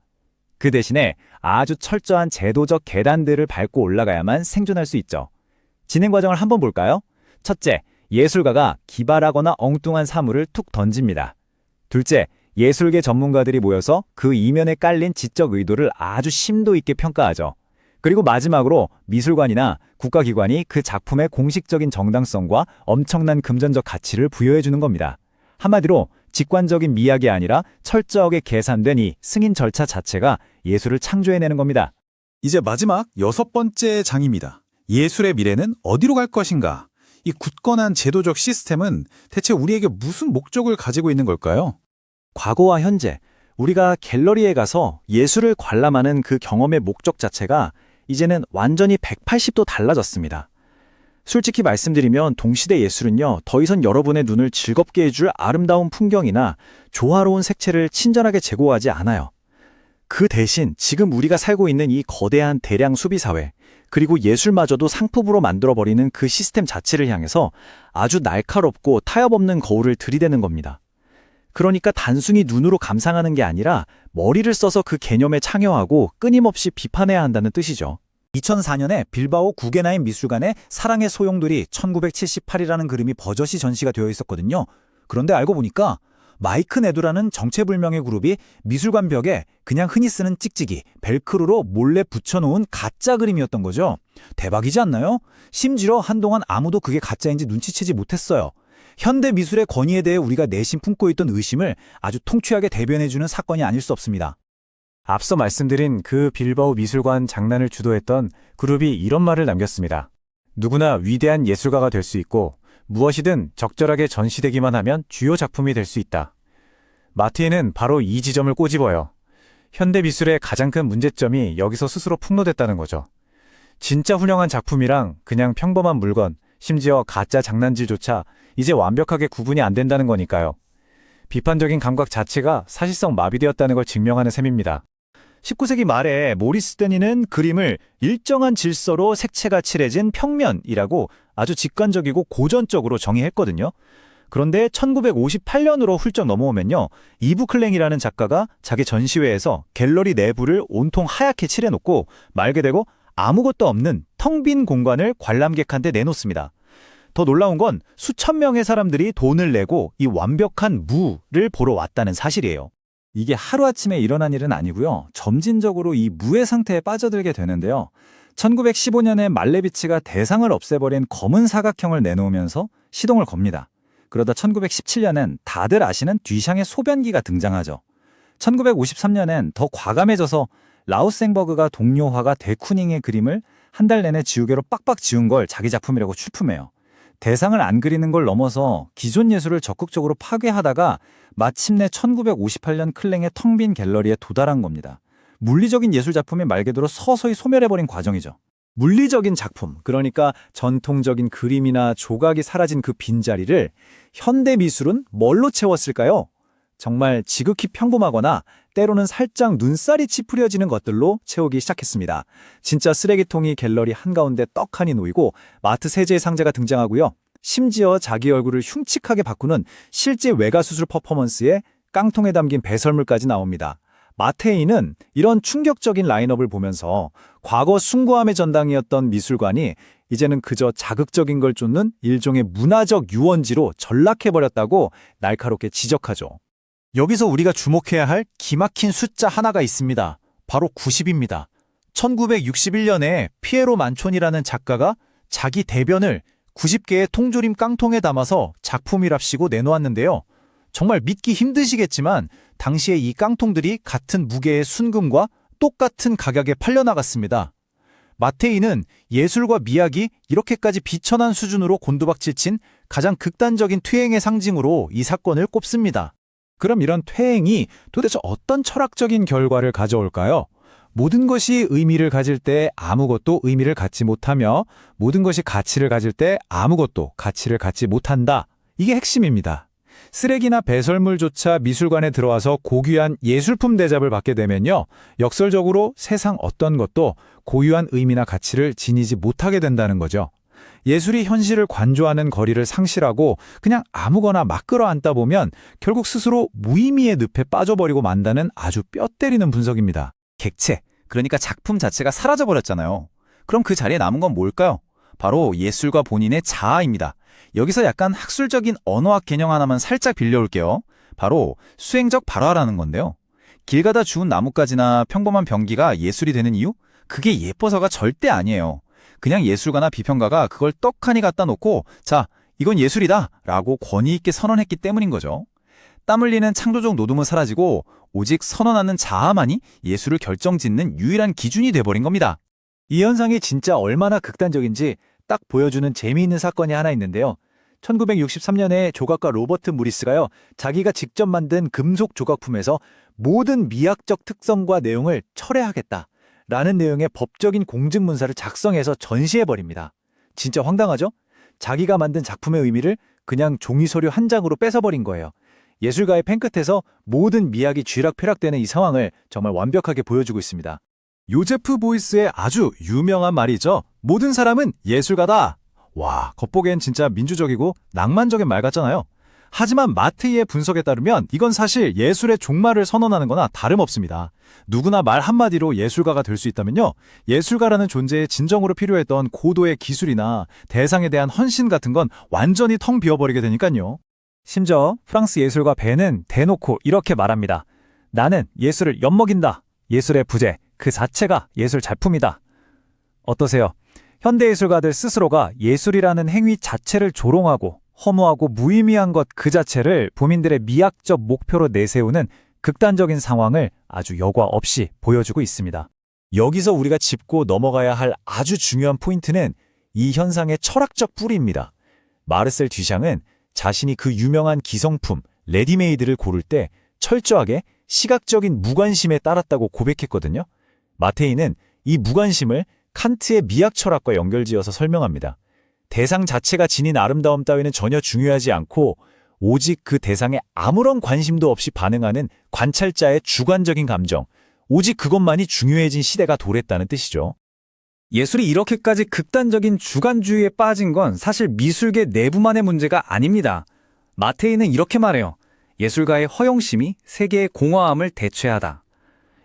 그 대신에 아주 철저한 제도적 계단들을 밟고 올라가야만 생존할 수 있죠. 진행 과정을 한번 볼까요? 첫째, 예술가가 기발하거나 엉뚱한 사물을 툭 던집니다. 둘째, 예술계 전문가들이 모여서 그 이면에 깔린 지적 의도를 아주 심도 있게 평가하죠. 그리고 마지막으로 미술관이나 국가기관이 그 작품의 공식적인 정당성과 엄청난 금전적 가치를 부여해주는 겁니다. 한마디로 직관적인 미학이 아니라 철저하게 계산된 이 승인 절차 자체가 예술을 창조해내는 겁니다. 이제 마지막 6번째 장입니다. 예술의 미래는 어디로 갈 것인가? 이 굳건한 제도적 시스템은 대체 우리에게 무슨 목적을 가지고 있는 걸까요? 과거와 현재, 우리가 갤러리에 가서 예술을 관람하는 그 경험의 목적 자체가 이제는 완전히 180도 달라졌습니다. 솔직히 말씀드리면 동시대 예술은요, 더 이상 여러분의 눈을 즐겁게 해줄 아름다운 풍경이나 조화로운 색채를 친절하게 제공하지 않아요. 그 대신 지금 우리가 살고 있는 이 거대한 대량 소비사회, 그리고 예술마저도 상품으로 만들어버리는 그 시스템 자체를 향해서 아주 날카롭고 타협 없는 거울을 들이대는 겁니다. 그러니까 단순히 눈으로 감상하는 게 아니라 머리를 써서 그 개념에 참여하고 끊임없이 비판해야 한다는 뜻이죠. 2004년에 빌바오 구겐하임 미술관에 사랑의 소용돌이 1978이라는 그림이 버젓이 전시가 되어 있었거든요. 그런데 알고 보니까 마이크 네두라는 정체불명의 그룹이 미술관 벽에 그냥 흔히 쓰는 찍찍이, 벨크로로 몰래 붙여놓은 가짜 그림이었던 거죠. 대박이지 않나요? 심지어 한동안 아무도 그게 가짜인지 눈치채지 못했어요. 현대 미술의 권위에 대해 우리가 내심 품고 있던 의심을 아주 통쾌하게 대변해주는 사건이 아닐 수 없습니다. 앞서 말씀드린 그 빌바오 미술관 장난을 주도했던 그룹이 이런 말을 남겼습니다. 누구나 위대한 예술가가 될 수 있고 무엇이든 적절하게 전시되기만 하면 주요 작품이 될 수 있다. 마티에는 바로 이 지점을 꼬집어요. 현대 미술의 가장 큰 문제점이 여기서 스스로 폭로됐다는 거죠. 진짜 훌륭한 작품이랑 그냥 평범한 물건, 심지어 가짜 장난질조차 이제 완벽하게 구분이 안 된다는 거니까요. 비판적인 감각 자체가 사실상 마비되었다는 걸 증명하는 셈입니다. 19세기 말에 모리스 데니는 그림을 일정한 질서로 색채가 칠해진 평면이라고 아주 직관적이고 고전적으로 정의했거든요. 그런데 1958년으로 훌쩍 넘어오면요, 이브 클랭이라는 작가가 자기 전시회에서 갤러리 내부를 온통 하얗게 칠해놓고 말게 되고 아무것도 없는 텅 빈 공간을 관람객한테 내놓습니다. 더 놀라운 건 수천 명의 사람들이 돈을 내고 이 완벽한 무를 보러 왔다는 사실이에요. 이게 하루아침에 일어난 일은 아니고요. 점진적으로 이 무의 상태에 빠져들게 되는데요. 1915년에 말레비치가 대상을 없애버린 검은 사각형을 내놓으면서 시동을 겁니다. 그러다 1917년엔 다들 아시는 듀샹의 소변기가 등장하죠. 1953년엔 더 과감해져서 라우생버그가 동료 화가 데쿠닝의 그림을 한 달 내내 지우개로 빡빡 지운 걸 자기 작품이라고 출품해요. 대상을 안 그리는 걸 넘어서 기존 예술을 적극적으로 파괴하다가 마침내 1958년 클랭의 텅 빈 갤러리에 도달한 겁니다. 물리적인 예술 작품이 말 그대로 서서히 소멸해버린 과정이죠. 물리적인 작품, 그러니까 전통적인 그림이나 조각이 사라진 그 빈자리를 현대 미술은 뭘로 채웠을까요? 정말 지극히 평범하거나 때로는 살짝 눈살이 찌푸려지는 것들로 채우기 시작했습니다. 진짜 쓰레기통이 갤러리 한가운데 떡하니 놓이고 마트 세제의 상자가 등장하고요. 심지어 자기 얼굴을 흉측하게 바꾸는 실제 외가수술 퍼포먼스에 깡통에 담긴 배설물까지 나옵니다. 마테이는 이런 충격적인 라인업을 보면서 과거 숭고함의 전당이었던 미술관이 이제는 그저 자극적인 걸 쫓는 일종의 문화적 유원지로 전락해버렸다고 날카롭게 지적하죠. 여기서 우리가 주목해야 할 기막힌 숫자 하나가 있습니다. 바로 90입니다. 1961년에 피에로 만촌이라는 작가가 자기 대변을 90개의 통조림 깡통에 담아서 작품이랍시고 내놓았는데요. 정말 믿기 힘드시겠지만 당시에 이 깡통들이 같은 무게의 순금과 똑같은 가격에 팔려나갔습니다. 마테이는 예술과 미학이 이렇게까지 비천한 수준으로 곤두박질 친 가장 극단적인 퇴행의 상징으로 이 사건을 꼽습니다. 그럼 이런 퇴행이 도대체 어떤 철학적인 결과를 가져올까요? 모든 것이 의미를 가질 때 아무것도 의미를 갖지 못하며 모든 것이 가치를 가질 때 아무것도 가치를 갖지 못한다. 이게 핵심입니다. 쓰레기나 배설물조차 미술관에 들어와서 고귀한 예술품 대접을 받게 되면요. 역설적으로 세상 어떤 것도 고유한 의미나 가치를 지니지 못하게 된다는 거죠. 예술이 현실을 관조하는 거리를 상실하고 그냥 아무거나 막 끌어안다 보면 결국 스스로 무의미의 늪에 빠져버리고 만다는 아주 뼈 때리는 분석입니다. 객체, 그러니까 작품 자체가 사라져버렸잖아요. 그럼 그 자리에 남은 건 뭘까요? 바로 예술가 본인의 자아입니다. 여기서 약간 학술적인 언어학 개념 하나만 살짝 빌려올게요. 바로 수행적 발화라는 건데요. 길 가다 주운 나뭇가지나 평범한 병기가 예술이 되는 이유? 그게 예뻐서가 절대 아니에요. 그냥 예술가나 비평가가 그걸 떡하니 갖다 놓고 자, 이건 예술이다 라고 권위 있게 선언했기 때문인 거죠. 땀 흘리는 창조적 노동은 사라지고 오직 선언하는 자아만이 예술을 결정짓는 유일한 기준이 돼버린 겁니다. 이 현상이 진짜 얼마나 극단적인지 딱 보여주는 재미있는 사건이 하나 있는데요. 1963년에 조각가 로버트 무리스가요, 자기가 직접 만든 금속 조각품에서 모든 미학적 특성과 내용을 철회하겠다 라는 내용의 법적인 공증문서를 작성해서 전시해버립니다. 진짜 황당하죠? 자기가 만든 작품의 의미를 그냥 종이 서류 한 장으로 뺏어버린 거예요. 예술가의 펜끝에서 모든 미학이 쥐락펴락되는 이 상황을 정말 완벽하게 보여주고 있습니다. 요제프 보이스의 아주 유명한 말이죠. 모든 사람은 예술가다. 와, 겉보기엔 진짜 민주적이고 낭만적인 말 같잖아요. 하지만 마테이의 분석에 따르면 이건 사실 예술의 종말을 선언하는 거나 다름없습니다. 누구나 말 한마디로 예술가가 될 수 있다면요. 예술가라는 존재에 진정으로 필요했던 고도의 기술이나 대상에 대한 헌신 같은 건 완전히 텅 비어버리게 되니까요. 심지어 프랑스 예술가 베는 대놓고 이렇게 말합니다. 나는 예술을 엿먹인다. 예술의 부재, 그 자체가 예술 작품이다. 어떠세요? 현대예술가들 스스로가 예술이라는 행위 자체를 조롱하고 허무하고 무의미한 것 그 자체를 부민들의 미학적 목표로 내세우는 극단적인 상황을 아주 여과 없이 보여주고 있습니다. 여기서 우리가 짚고 넘어가야 할 아주 중요한 포인트는 이 현상의 철학적 뿌리입니다. 마르셀 듀샹은 자신이 그 유명한 기성품 레디메이드를 고를 때 철저하게 시각적인 무관심에 따랐다고 고백했거든요. 마테이는 이 무관심을 칸트의 미학 철학과 연결지어서 설명합니다. 대상 자체가 지닌 아름다움 따위는 전혀 중요하지 않고 오직 그 대상에 아무런 관심도 없이 반응하는 관찰자의 주관적인 감정, 오직 그것만이 중요해진 시대가 도래했다는 뜻이죠. 예술이 이렇게까지 극단적인 주관주의에 빠진 건 사실 미술계 내부만의 문제가 아닙니다. 마테이는 이렇게 말해요. 예술가의 허영심이 세계의 공허함을 대체하다.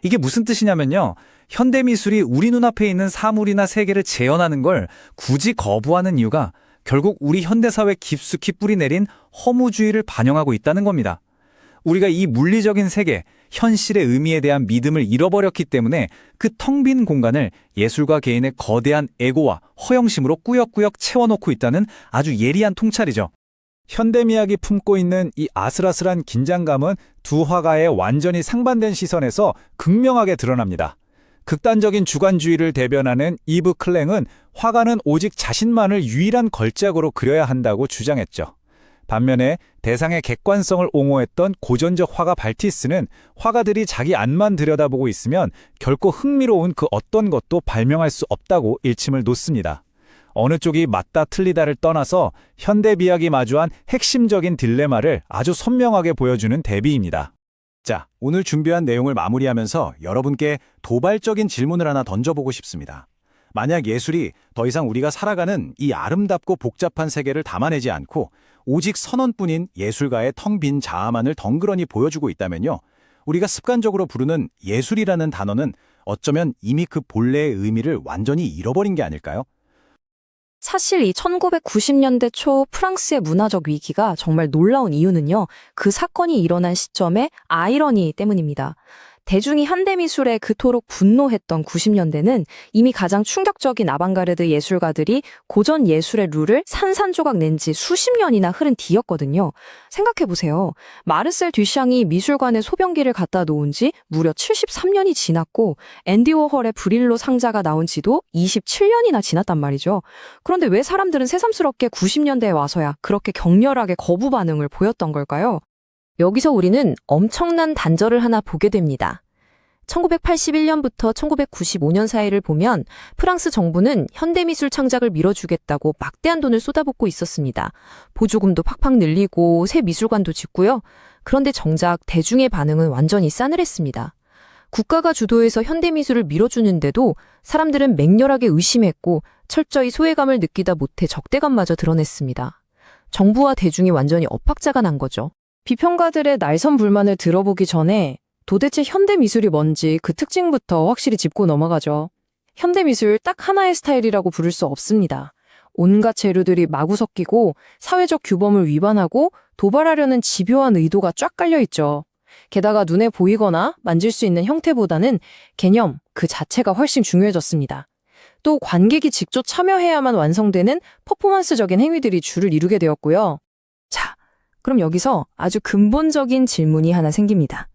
이게 무슨 뜻이냐면요. 현대미술이 우리 눈앞에 있는 사물이나 세계를 재현하는 걸 굳이 거부하는 이유가 결국 우리 현대사회에 깊숙이 뿌리내린 허무주의를 반영하고 있다는 겁니다. 우리가 이 물리적인 세계, 현실의 의미에 대한 믿음을 잃어버렸기 때문에 그 텅 빈 공간을 예술가 개인의 거대한 에고와 허영심으로 꾸역꾸역 채워놓고 있다는 아주 예리한 통찰이죠. 현대미학이 품고 있는 이 아슬아슬한 긴장감은 두 화가의 완전히 상반된 시선에서 극명하게 드러납니다. 극단적인 주관주의를 대변하는 이브 클랭은 화가는 오직 자신만을 유일한 걸작으로 그려야 한다고 주장했죠. 반면에 대상의 객관성을 옹호했던 고전적 화가 발티스는 화가들이 자기 안만 들여다보고 있으면 결코 흥미로운 그 어떤 것도 발명할 수 없다고 일침을 놓습니다. 어느 쪽이 맞다 틀리다를 떠나서 현대미학이 마주한 핵심적인 딜레마를 아주 선명하게 보여주는 대비입니다. 자, 오늘 준비한 내용을 마무리하면서 여러분께 도발적인 질문을 하나 던져보고 싶습니다. 만약 예술이 더 이상 우리가 살아가는 이 아름답고 복잡한 세계를 담아내지 않고 오직 선언뿐인 예술가의 텅 빈 자아만을 덩그러니 보여주고 있다면요. 우리가 습관적으로 부르는 예술이라는 단어는 어쩌면 이미 그 본래의 의미를 완전히 잃어버린 게 아닐까요? 사실 이 1990년대 초 프랑스의 문화적 위기가 정말 놀라운 이유는요, 그 사건이 일어난 시점의 아이러니 때문입니다. 대중이 현대미술에 그토록 분노했던 90년대는 이미 가장 충격적인 아방가르드 예술가들이 고전 예술의 룰을 산산조각 낸 지 수십 년이나 흐른 뒤였거든요. 생각해보세요. 마르셀 듀샹이 미술관에 소변기를 갖다 놓은 지 무려 73년이 지났고 앤디 워홀의 브릴로 상자가 나온 지도 27년이나 지났단 말이죠. 그런데 왜 사람들은 새삼스럽게 90년대에 와서야 그렇게 격렬하게 거부 반응을 보였던 걸까요? 여기서 우리는 엄청난 단절을 하나 보게 됩니다. 1981년부터 1995년 사이를 보면 프랑스 정부는 현대미술 창작을 밀어주겠다고 막대한 돈을 쏟아붓고 있었습니다. 보조금도 팍팍 늘리고 새 미술관도 짓고요. 그런데 정작 대중의 반응은 완전히 싸늘했습니다. 국가가 주도해서 현대미술을 밀어주는데도 사람들은 맹렬하게 의심했고 철저히 소외감을 느끼다 못해 적대감마저 드러냈습니다. 정부와 대중이 완전히 엇박자가 난 거죠. 비평가들의 날선 불만을 들어보기 전에 도대체 현대미술이 뭔지 그 특징부터 확실히 짚고 넘어가죠. 현대미술 딱 하나의 스타일이라고 부를 수 없습니다. 온갖 재료들이 마구 섞이고 사회적 규범을 위반하고 도발하려는 집요한 의도가 쫙 깔려있죠. 게다가 눈에 보이거나 만질 수 있는 형태보다는 개념 그 자체가 훨씬 중요해졌습니다. 또 관객이 직접 참여해야만 완성되는 퍼포먼스적인 행위들이 주를 이루게 되었고요. 자, 그럼 여기서 아주 근본적인 질문이 하나 생깁니다.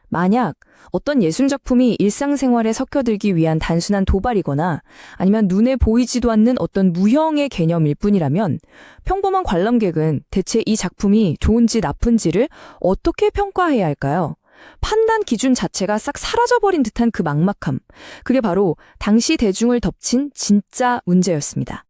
만약 어떤 예술작품이 일상생활에 섞여들기 위한 단순한 도발이거나 아니면 눈에 보이지도 않는 어떤 무형의 개념일 뿐이라면 평범한 관람객은 대체 이 작품이 좋은지 나쁜지를 어떻게 평가해야 할까요? 판단 기준 자체가 싹 사라져버린 듯한 그 막막함. 그게 바로 당시 대중을 덮친 진짜 문제였습니다.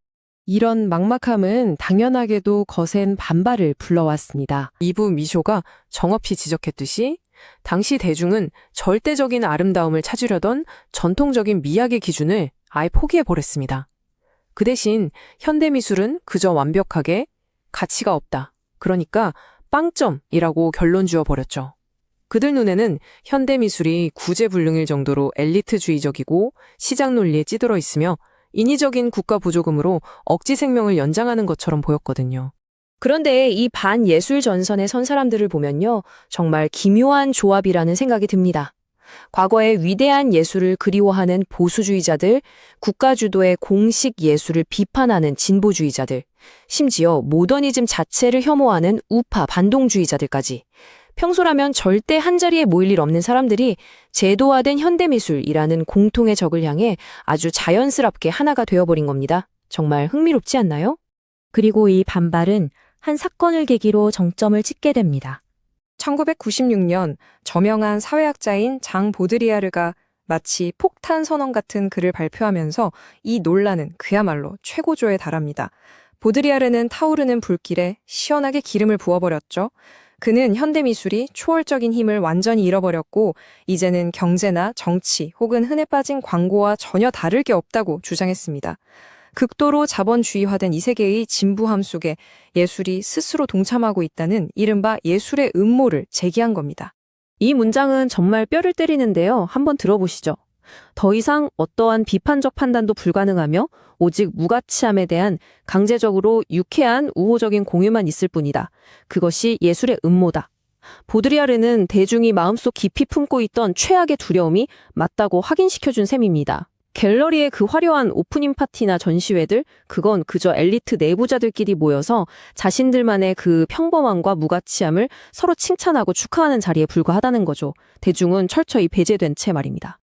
이런 막막함은 당연하게도 거센 반발을 불러왔습니다. 이부 미쇼가 정확히 지적했듯이 당시 대중은 절대적인 아름다움을 찾으려던 전통적인 미학의 기준을 아예 포기해버렸습니다. 그 대신 현대미술은 그저 완벽하게 가치가 없다. 그러니까 빵점이라고 결론 지어버렸죠. 그들 눈에는 현대미술이 구제불능일 정도로 엘리트주의적이고 시장 논리에 찌들어 있으며 인위적인 국가 보조금으로 억지 생명을 연장하는 것처럼 보였거든요. 그런데 이 반예술 전선에 선 사람들을 보면요, 정말 기묘한 조합이라는 생각이 듭니다. 과거의 위대한 예술을 그리워하는 보수주의자들, 국가 주도의 공식 예술을 비판하는 진보주의자들, 심지어 모더니즘 자체를 혐오하는 우파 반동주의자들까지 평소라면 절대 한자리에 모일 일 없는 사람들이 제도화된 현대미술이라는 공통의 적을 향해 아주 자연스럽게 하나가 되어버린 겁니다. 정말 흥미롭지 않나요? 그리고 이 반발은 한 사건을 계기로 정점을 찍게 됩니다. 1996년 저명한 사회학자인 장 보드리아르가 마치 폭탄 선언 같은 글을 발표하면서 이 논란은 그야말로 최고조에 달합니다. 보드리아르는 타오르는 불길에 시원하게 기름을 부어버렸죠. 그는 현대미술이 초월적인 힘을 완전히 잃어버렸고 이제는 경제나 정치 혹은 흔해 빠진 광고와 전혀 다를 게 없다고 주장했습니다. 극도로 자본주의화된 이 세계의 진부함 속에 예술이 스스로 동참하고 있다는 이른바 예술의 음모를 제기한 겁니다. 이 문장은 정말 뼈를 때리는데요. 한번 들어보시죠. 더 이상 어떠한 비판적 판단도 불가능하며 오직 무가치함에 대한 강제적으로 유쾌한 우호적인 공유만 있을 뿐이다. 그것이 예술의 음모다. 보드리아르는 대중이 마음속 깊이 품고 있던 최악의 두려움이 맞다고 확인시켜준 셈입니다. 갤러리의 그 화려한 오프닝 파티나 전시회들, 그건 그저 엘리트 내부자들끼리 모여서 자신들만의 그 평범함과 무가치함을 서로 칭찬하고 축하하는 자리에 불과하다는 거죠. 대중은 철저히 배제된 채 말입니다.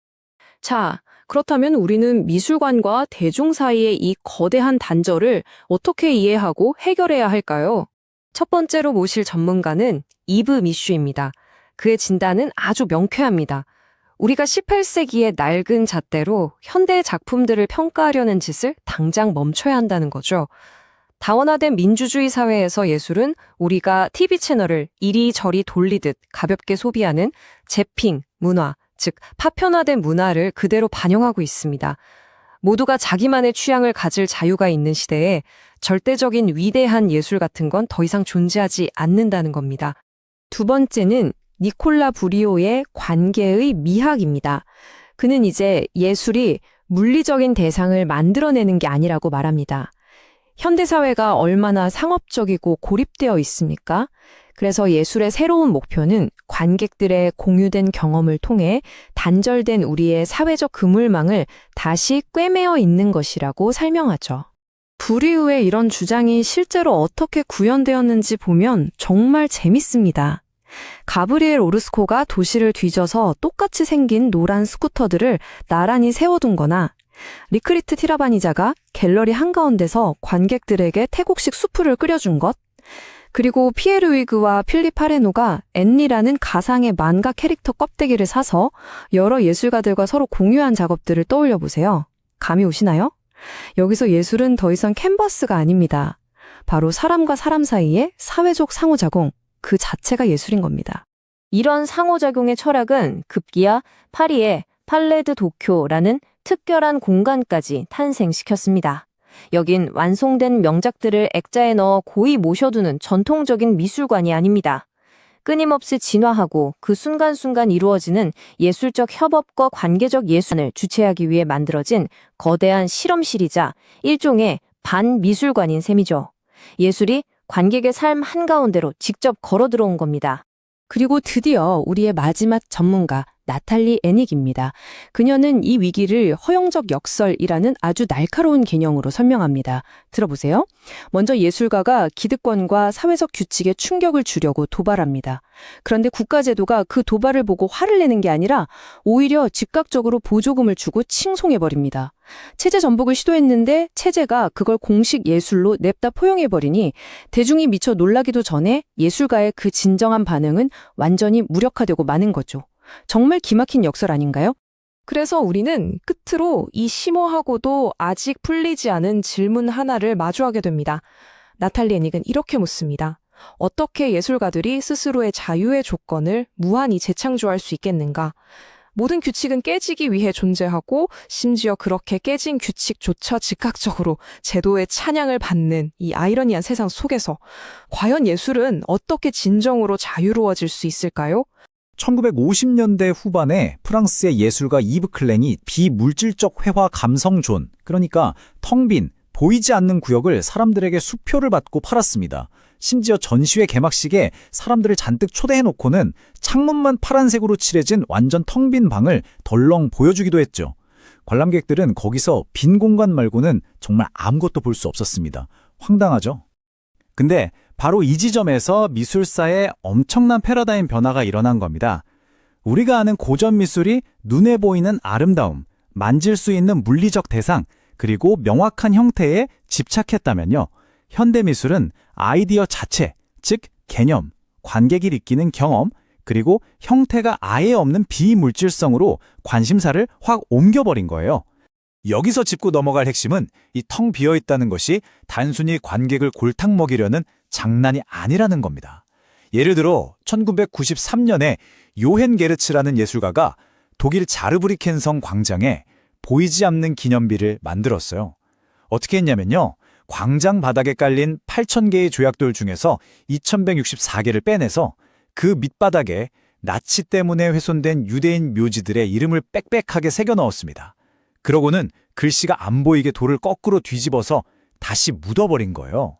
자, 그렇다면 우리는 미술관과 대중 사이의 이 거대한 단절을 어떻게 이해하고 해결해야 할까요? 첫 번째로 모실 전문가는 이브 미슈입니다. 그의 진단은 아주 명쾌합니다. 우리가 18세기의 낡은 잣대로 현대 작품들을 평가하려는 짓을 당장 멈춰야 한다는 거죠. 다원화된 민주주의 사회에서 예술은 우리가 TV 채널을 이리저리 돌리듯 가볍게 소비하는 재핑 문화, 즉 파편화된 문화를 그대로 반영하고 있습니다. 모두가 자기만의 취향을 가질 자유가 있는 시대에 절대적인 위대한 예술 같은 건 더 이상 존재하지 않는다는 겁니다. 두 번째는 니콜라 부리오의 관계의 미학입니다. 그는 이제 예술이 물리적인 대상을 만들어내는 게 아니라고 말합니다. 현대사회가 얼마나 상업적이고 고립되어 있습니까? 그래서 예술의 새로운 목표는 관객들의 공유된 경험을 통해 단절된 우리의 사회적 그물망을 다시 꿰매어 있는 것이라고 설명하죠. 부리우의 이런 주장이 실제로 어떻게 구현되었는지 보면 정말 재밌습니다. 가브리엘 오르스코가 도시를 뒤져서 똑같이 생긴 노란 스쿠터들을 나란히 세워둔 거나 리크리트 티라바니자가 갤러리 한가운데서 관객들에게 태국식 수프를 끓여준 것, 그리고 피에르 위그와 필립 파레노가 앤니라는 가상의 만가 캐릭터 껍데기를 사서 여러 예술가들과 서로 공유한 작업들을 떠올려 보세요. 감이 오시나요? 여기서 예술은 더 이상 캔버스가 아닙니다. 바로 사람과 사람 사이의 사회적 상호작용, 그 자체가 예술인 겁니다. 이런 상호작용의 철학은 급기야 파리의 팔레드 도쿄라는 특별한 공간까지 탄생시켰습니다. 여긴 완성된 명작들을 액자에 넣어 고이 모셔두는 전통적인 미술관이 아닙니다. 끊임없이 진화하고 그 순간순간 이루어지는 예술적 협업과 관계적 예술을 주체하기 위해 만들어진 거대한 실험실이자 일종의 반미술관인 셈이죠. 예술이 관객의 삶 한가운데로 직접 걸어 들어온 겁니다. 그리고 드디어 우리의 마지막 전문가 나탈리 애닉입니다. 그녀는 이 위기를 허용적 역설이라는 아주 날카로운 개념으로 설명합니다. 들어보세요. 먼저 예술가가 기득권과 사회적 규칙에 충격을 주려고 도발합니다. 그런데 국가제도가 그 도발을 보고 화를 내는 게 아니라 오히려 즉각적으로 보조금을 주고 칭송해버립니다. 체제 전복을 시도했는데 체제가 그걸 공식 예술로 냅다 포용해버리니 대중이 미처 놀라기도 전에 예술가의 그 진정한 반응은 완전히 무력화되고 마는 거죠. 정말 기막힌 역설 아닌가요? 그래서 우리는 끝으로 이 심오하고도 아직 풀리지 않은 질문 하나를 마주하게 됩니다. 나탈리 애닉은 이렇게 묻습니다. 어떻게 예술가들이 스스로의 자유의 조건을 무한히 재창조할 수 있겠는가? 모든 규칙은 깨지기 위해 존재하고 심지어 그렇게 깨진 규칙조차 즉각적으로 제도의 찬양을 받는 이 아이러니한 세상 속에서 과연 예술은 어떻게 진정으로 자유로워질 수 있을까요? 1950년대 후반에 프랑스의 예술가 이브 클랭이 비물질적 회화 감성존, 그러니까 텅 빈, 보이지 않는 구역을 사람들에게 수표를 받고 팔았습니다. 심지어 전시회 개막식에 사람들을 잔뜩 초대해놓고는 창문만 파란색으로 칠해진 완전 텅 빈 방을 덜렁 보여주기도 했죠. 관람객들은 거기서 빈 공간 말고는 정말 아무것도 볼 수 없었습니다. 황당하죠? 근데 바로 이 지점에서 미술사에 엄청난 패러다임 변화가 일어난 겁니다. 우리가 아는 고전 미술이 눈에 보이는 아름다움, 만질 수 있는 물리적 대상, 그리고 명확한 형태에 집착했다면요. 현대미술은 아이디어 자체, 즉 개념, 관객이 느끼는 경험, 그리고 형태가 아예 없는 비물질성으로 관심사를 확 옮겨버린 거예요. 여기서 짚고 넘어갈 핵심은 이 텅 비어있다는 것이 단순히 관객을 골탕 먹이려는 장난이 아니라는 겁니다. 예를 들어 1993년에 요헨 게르츠라는 예술가가 독일 자르브리켄성 광장에 보이지 않는 기념비를 만들었어요. 어떻게 했냐면요. 광장 바닥에 깔린 8,000개의 조약돌 중에서 2,164개를 빼내서 그 밑바닥에 나치 때문에 훼손된 유대인 묘지들의 이름을 빽빽하게 새겨 넣었습니다. 그러고는 글씨가 안 보이게 돌을 거꾸로 뒤집어서 다시 묻어버린 거예요.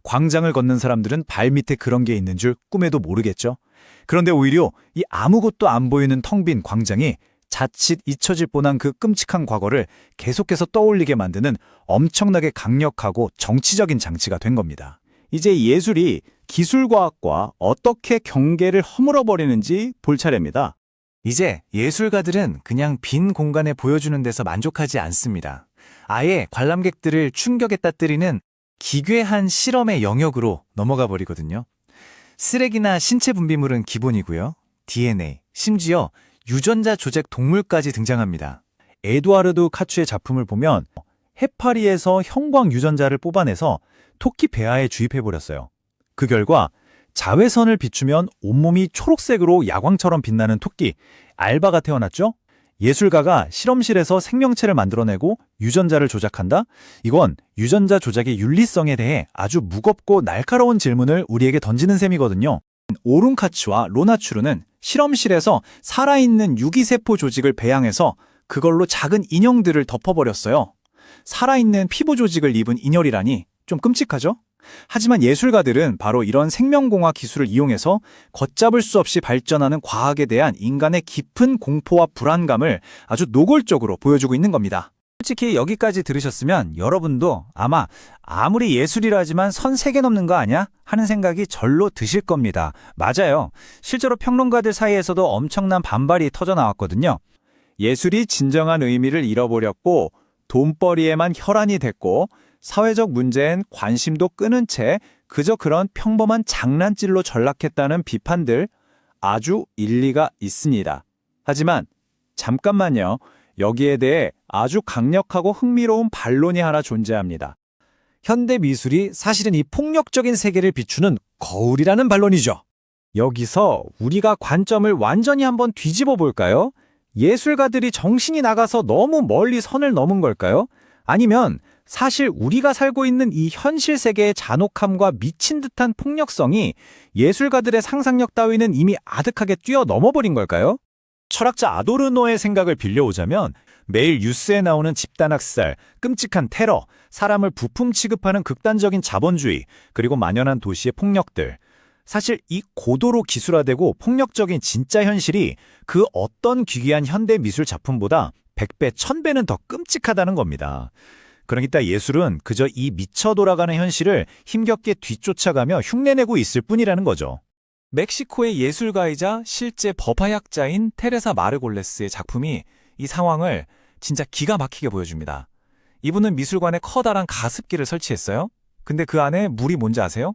광장을 걷는 사람들은 발밑에 그런 게 있는 줄 꿈에도 모르겠죠. 그런데 오히려 이 아무것도 안 보이는 텅 빈 광장이 자칫 잊혀질 뻔한 그 끔찍한 과거를 계속해서 떠올리게 만드는 엄청나게 강력하고 정치적인 장치가 된 겁니다. 이제 예술이 기술과학과 어떻게 경계를 허물어버리는지 볼 차례입니다. 이제 예술가들은 그냥 빈 공간에 보여주는 데서 만족하지 않습니다. 아예 관람객들을 충격에 따뜨리는 기괴한 실험의 영역으로 넘어가 버리거든요. 쓰레기나 신체 분비물은 기본이고요. DNA, 심지어 유전자 조작 동물까지 등장합니다. 에두아르드 카츠의 작품을 보면 해파리에서 형광 유전자를 뽑아내서 토끼 배아에 주입해버렸어요. 그 결과 자외선을 비추면 온몸이 초록색으로 야광처럼 빛나는 토끼, 알바가 태어났죠? 예술가가 실험실에서 생명체를 만들어내고 유전자를 조작한다? 이건 유전자 조작의 윤리성에 대해 아주 무겁고 날카로운 질문을 우리에게 던지는 셈이거든요. 오룬카츠와 로나추르는 실험실에서 살아있는 유기세포 조직을 배양해서 그걸로 작은 인형들을 덮어버렸어요. 살아있는 피부 조직을 입은 인혈이라니 좀 끔찍하죠? 하지만 예술가들은 바로 이런 생명공학 기술을 이용해서 걷잡을 수 없이 발전하는 과학에 대한 인간의 깊은 공포와 불안감을 아주 노골적으로 보여주고 있는 겁니다. 솔직히 여기까지 들으셨으면 여러분도 아마 아무리 예술이라 하지만 선 3개 넘는 거 아니야? 하는 생각이 절로 드실 겁니다. 맞아요. 실제로 평론가들 사이에서도 엄청난 반발이 터져나왔거든요. 예술이 진정한 의미를 잃어버렸고 돈벌이에만 혈안이 됐고 사회적 문제엔 관심도 끄는 채 그저 그런 평범한 장난질로 전락했다는 비판들 아주 일리가 있습니다. 하지만 잠깐만요. 여기에 대해 아주 강력하고 흥미로운 반론이 하나 존재합니다. 현대 미술이 사실은 이 폭력적인 세계를 비추는 거울이라는 반론이죠. 여기서 우리가 관점을 완전히 한번 뒤집어 볼까요? 예술가들이 정신이 나가서 너무 멀리 선을 넘은 걸까요? 아니면 사실 우리가 살고 있는 이 현실 세계의 잔혹함과 미친 듯한 폭력성이 예술가들의 상상력 따위는 이미 아득하게 뛰어넘어버린 걸까요? 철학자 아도르노의 생각을 빌려오자면 매일 뉴스에 나오는 집단학살, 끔찍한 테러, 사람을 부품 취급하는 극단적인 자본주의, 그리고 만연한 도시의 폭력들. 사실 이 고도로 기술화되고 폭력적인 진짜 현실이 그 어떤 기괴한 현대 미술 작품보다 100배, 1000배는 더 끔찍하다는 겁니다. 그러니까 예술은 그저 이 미쳐 돌아가는 현실을 힘겹게 뒤쫓아가며 흉내내고 있을 뿐이라는 거죠. 멕시코의 예술가이자 실제 법화학자인 테레사 마르골레스의 작품이 이 상황을 진짜 기가 막히게 보여줍니다. 이분은 미술관에 커다란 가습기를 설치했어요. 근데 그 안에 물이 뭔지 아세요?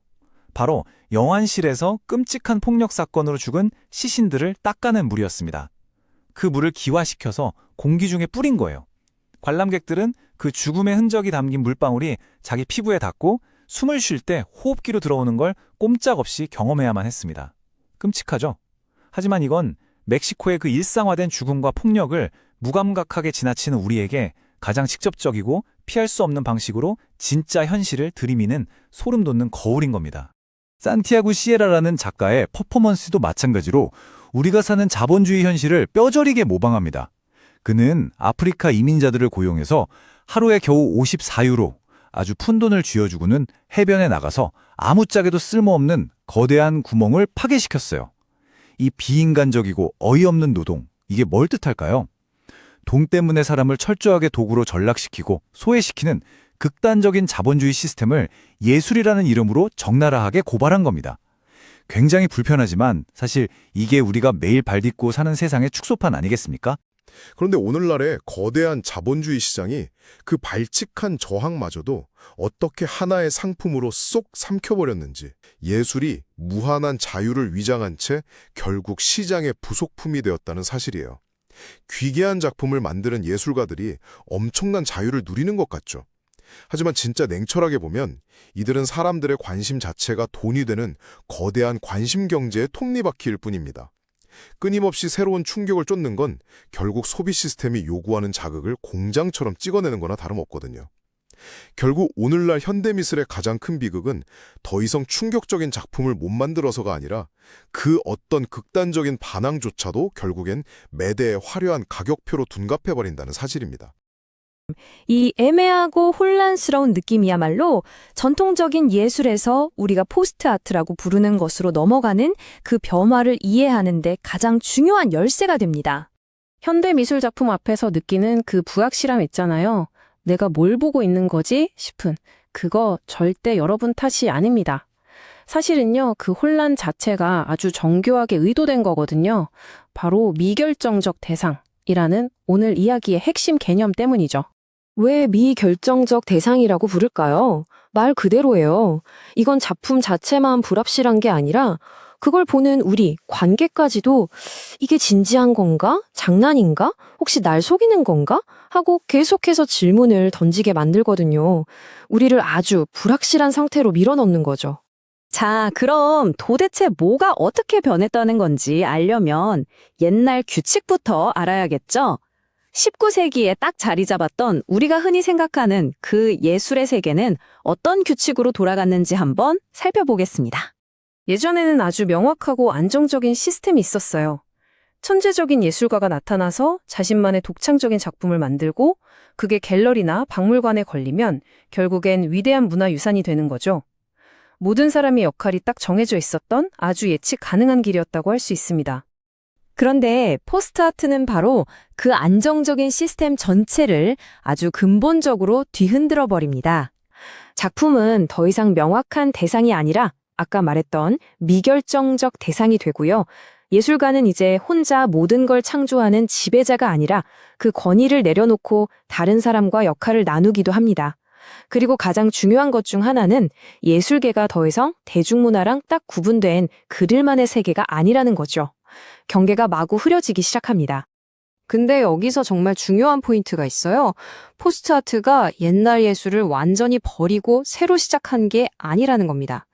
바로 영안실에서 끔찍한 폭력 사건으로 죽은 시신들을 닦아낸 물이었습니다. 그 물을 기화시켜서 공기 중에 뿌린 거예요. 관람객들은 그 죽음의 흔적이 담긴 물방울이 자기 피부에 닿고 숨을 쉴 때 호흡기로 들어오는 걸 꼼짝없이 경험해야만 했습니다. 끔찍하죠? 하지만 이건 멕시코의 그 일상화된 죽음과 폭력을 무감각하게 지나치는 우리에게 가장 직접적이고 피할 수 없는 방식으로 진짜 현실을 들이미는 소름 돋는 거울인 겁니다. 산티아고 시에라라는 작가의 퍼포먼스도 마찬가지로 우리가 사는 자본주의 현실을 뼈저리게 모방합니다. 그는 아프리카 이민자들을 고용해서 하루에 겨우 54유로, 아주 푼돈을 쥐어주고는 해변에 나가서 아무짝에도 쓸모없는 거대한 구멍을 파괴시켰어요. 이 비인간적이고 어이없는 노동, 이게 뭘 뜻할까요? 돈 때문에 사람을 철저하게 도구로 전락시키고 소외시키는 극단적인 자본주의 시스템을 예술이라는 이름으로 적나라하게 고발한 겁니다. 굉장히 불편하지만 사실 이게 우리가 매일 발딛고 사는 세상의 축소판 아니겠습니까? 그런데 오늘날의 거대한 자본주의 시장이 그 발칙한 저항마저도 어떻게 하나의 상품으로 쏙 삼켜버렸는지, 예술이 무한한 자유를 위장한 채 결국 시장의 부속품이 되었다는 사실이에요. 귀괴한 작품을 만드는 예술가들이 엄청난 자유를 누리는 것 같죠. 하지만 진짜 냉철하게 보면 이들은 사람들의 관심 자체가 돈이 되는 거대한 관심 경제의 톱니바퀴일 뿐입니다. 끊임없이 새로운 충격을 쫓는 건 결국 소비 시스템이 요구하는 자극을 공장처럼 찍어내는 거나 다름없거든요. 결국 오늘날 현대미술의 가장 큰 비극은 더 이상 충격적인 작품을 못 만들어서가 아니라 그 어떤 극단적인 반항조차도 결국엔 매대의 화려한 가격표로 둔갑해버린다는 사실입니다. 이 애매하고 혼란스러운 느낌이야말로 전통적인 예술에서 우리가 포스트 아트라고 부르는 것으로 넘어가는 그 변화를 이해하는 데 가장 중요한 열쇠가 됩니다. 현대 미술 작품 앞에서 느끼는 그 불확실함 있잖아요. 내가 뭘 보고 있는 거지 싶은 그거 절대 여러분 탓이 아닙니다. 사실은요, 그 혼란 자체가 아주 정교하게 의도된 거거든요. 바로 미결정적 대상이라는 오늘 이야기의 핵심 개념 때문이죠. 왜 미결정적 대상이라고 부를까요? 말 그대로예요. 이건 작품 자체만 불합실한 게 아니라 그걸 보는 우리, 관객까지도 이게 진지한 건가? 장난인가? 혹시 날 속이는 건가? 하고 계속해서 질문을 던지게 만들거든요. 우리를 아주 불확실한 상태로 밀어넣는 거죠. 자, 그럼 도대체 뭐가 어떻게 변했다는 건지 알려면 옛날 규칙부터 알아야겠죠? 19세기에 딱 자리 잡았던 우리가 흔히 생각하는 그 예술의 세계는 어떤 규칙으로 돌아갔는지 한번 살펴보겠습니다. 예전에는 아주 명확하고 안정적인 시스템이 있었어요. 천재적인 예술가가 나타나서 자신만의 독창적인 작품을 만들고 그게 갤러리나 박물관에 걸리면 결국엔 위대한 문화유산이 되는 거죠. 모든 사람의 역할이 딱 정해져 있었던 아주 예측 가능한 길이었다고 할 수 있습니다. 그런데 포스트 아트는 바로 그 안정적인 시스템 전체를 아주 근본적으로 뒤흔들어 버립니다. 작품은 더 이상 명확한 대상이 아니라 아까 말했던 미결정적 대상이 되고요. 예술가는 이제 혼자 모든 걸 창조하는 지배자가 아니라 그 권위를 내려놓고 다른 사람과 역할을 나누기도 합니다. 그리고 가장 중요한 것 중 하나는 예술계가 더 이상 대중문화랑 딱 구분된 그들만의 세계가 아니라는 거죠. 경계가 마구 흐려지기 시작합니다. 근데 여기서 정말 중요한 포인트가 있어요. 포스트 아트가 옛날 예술을 완전히 버리고 새로 시작한 게 아니라는 겁니다.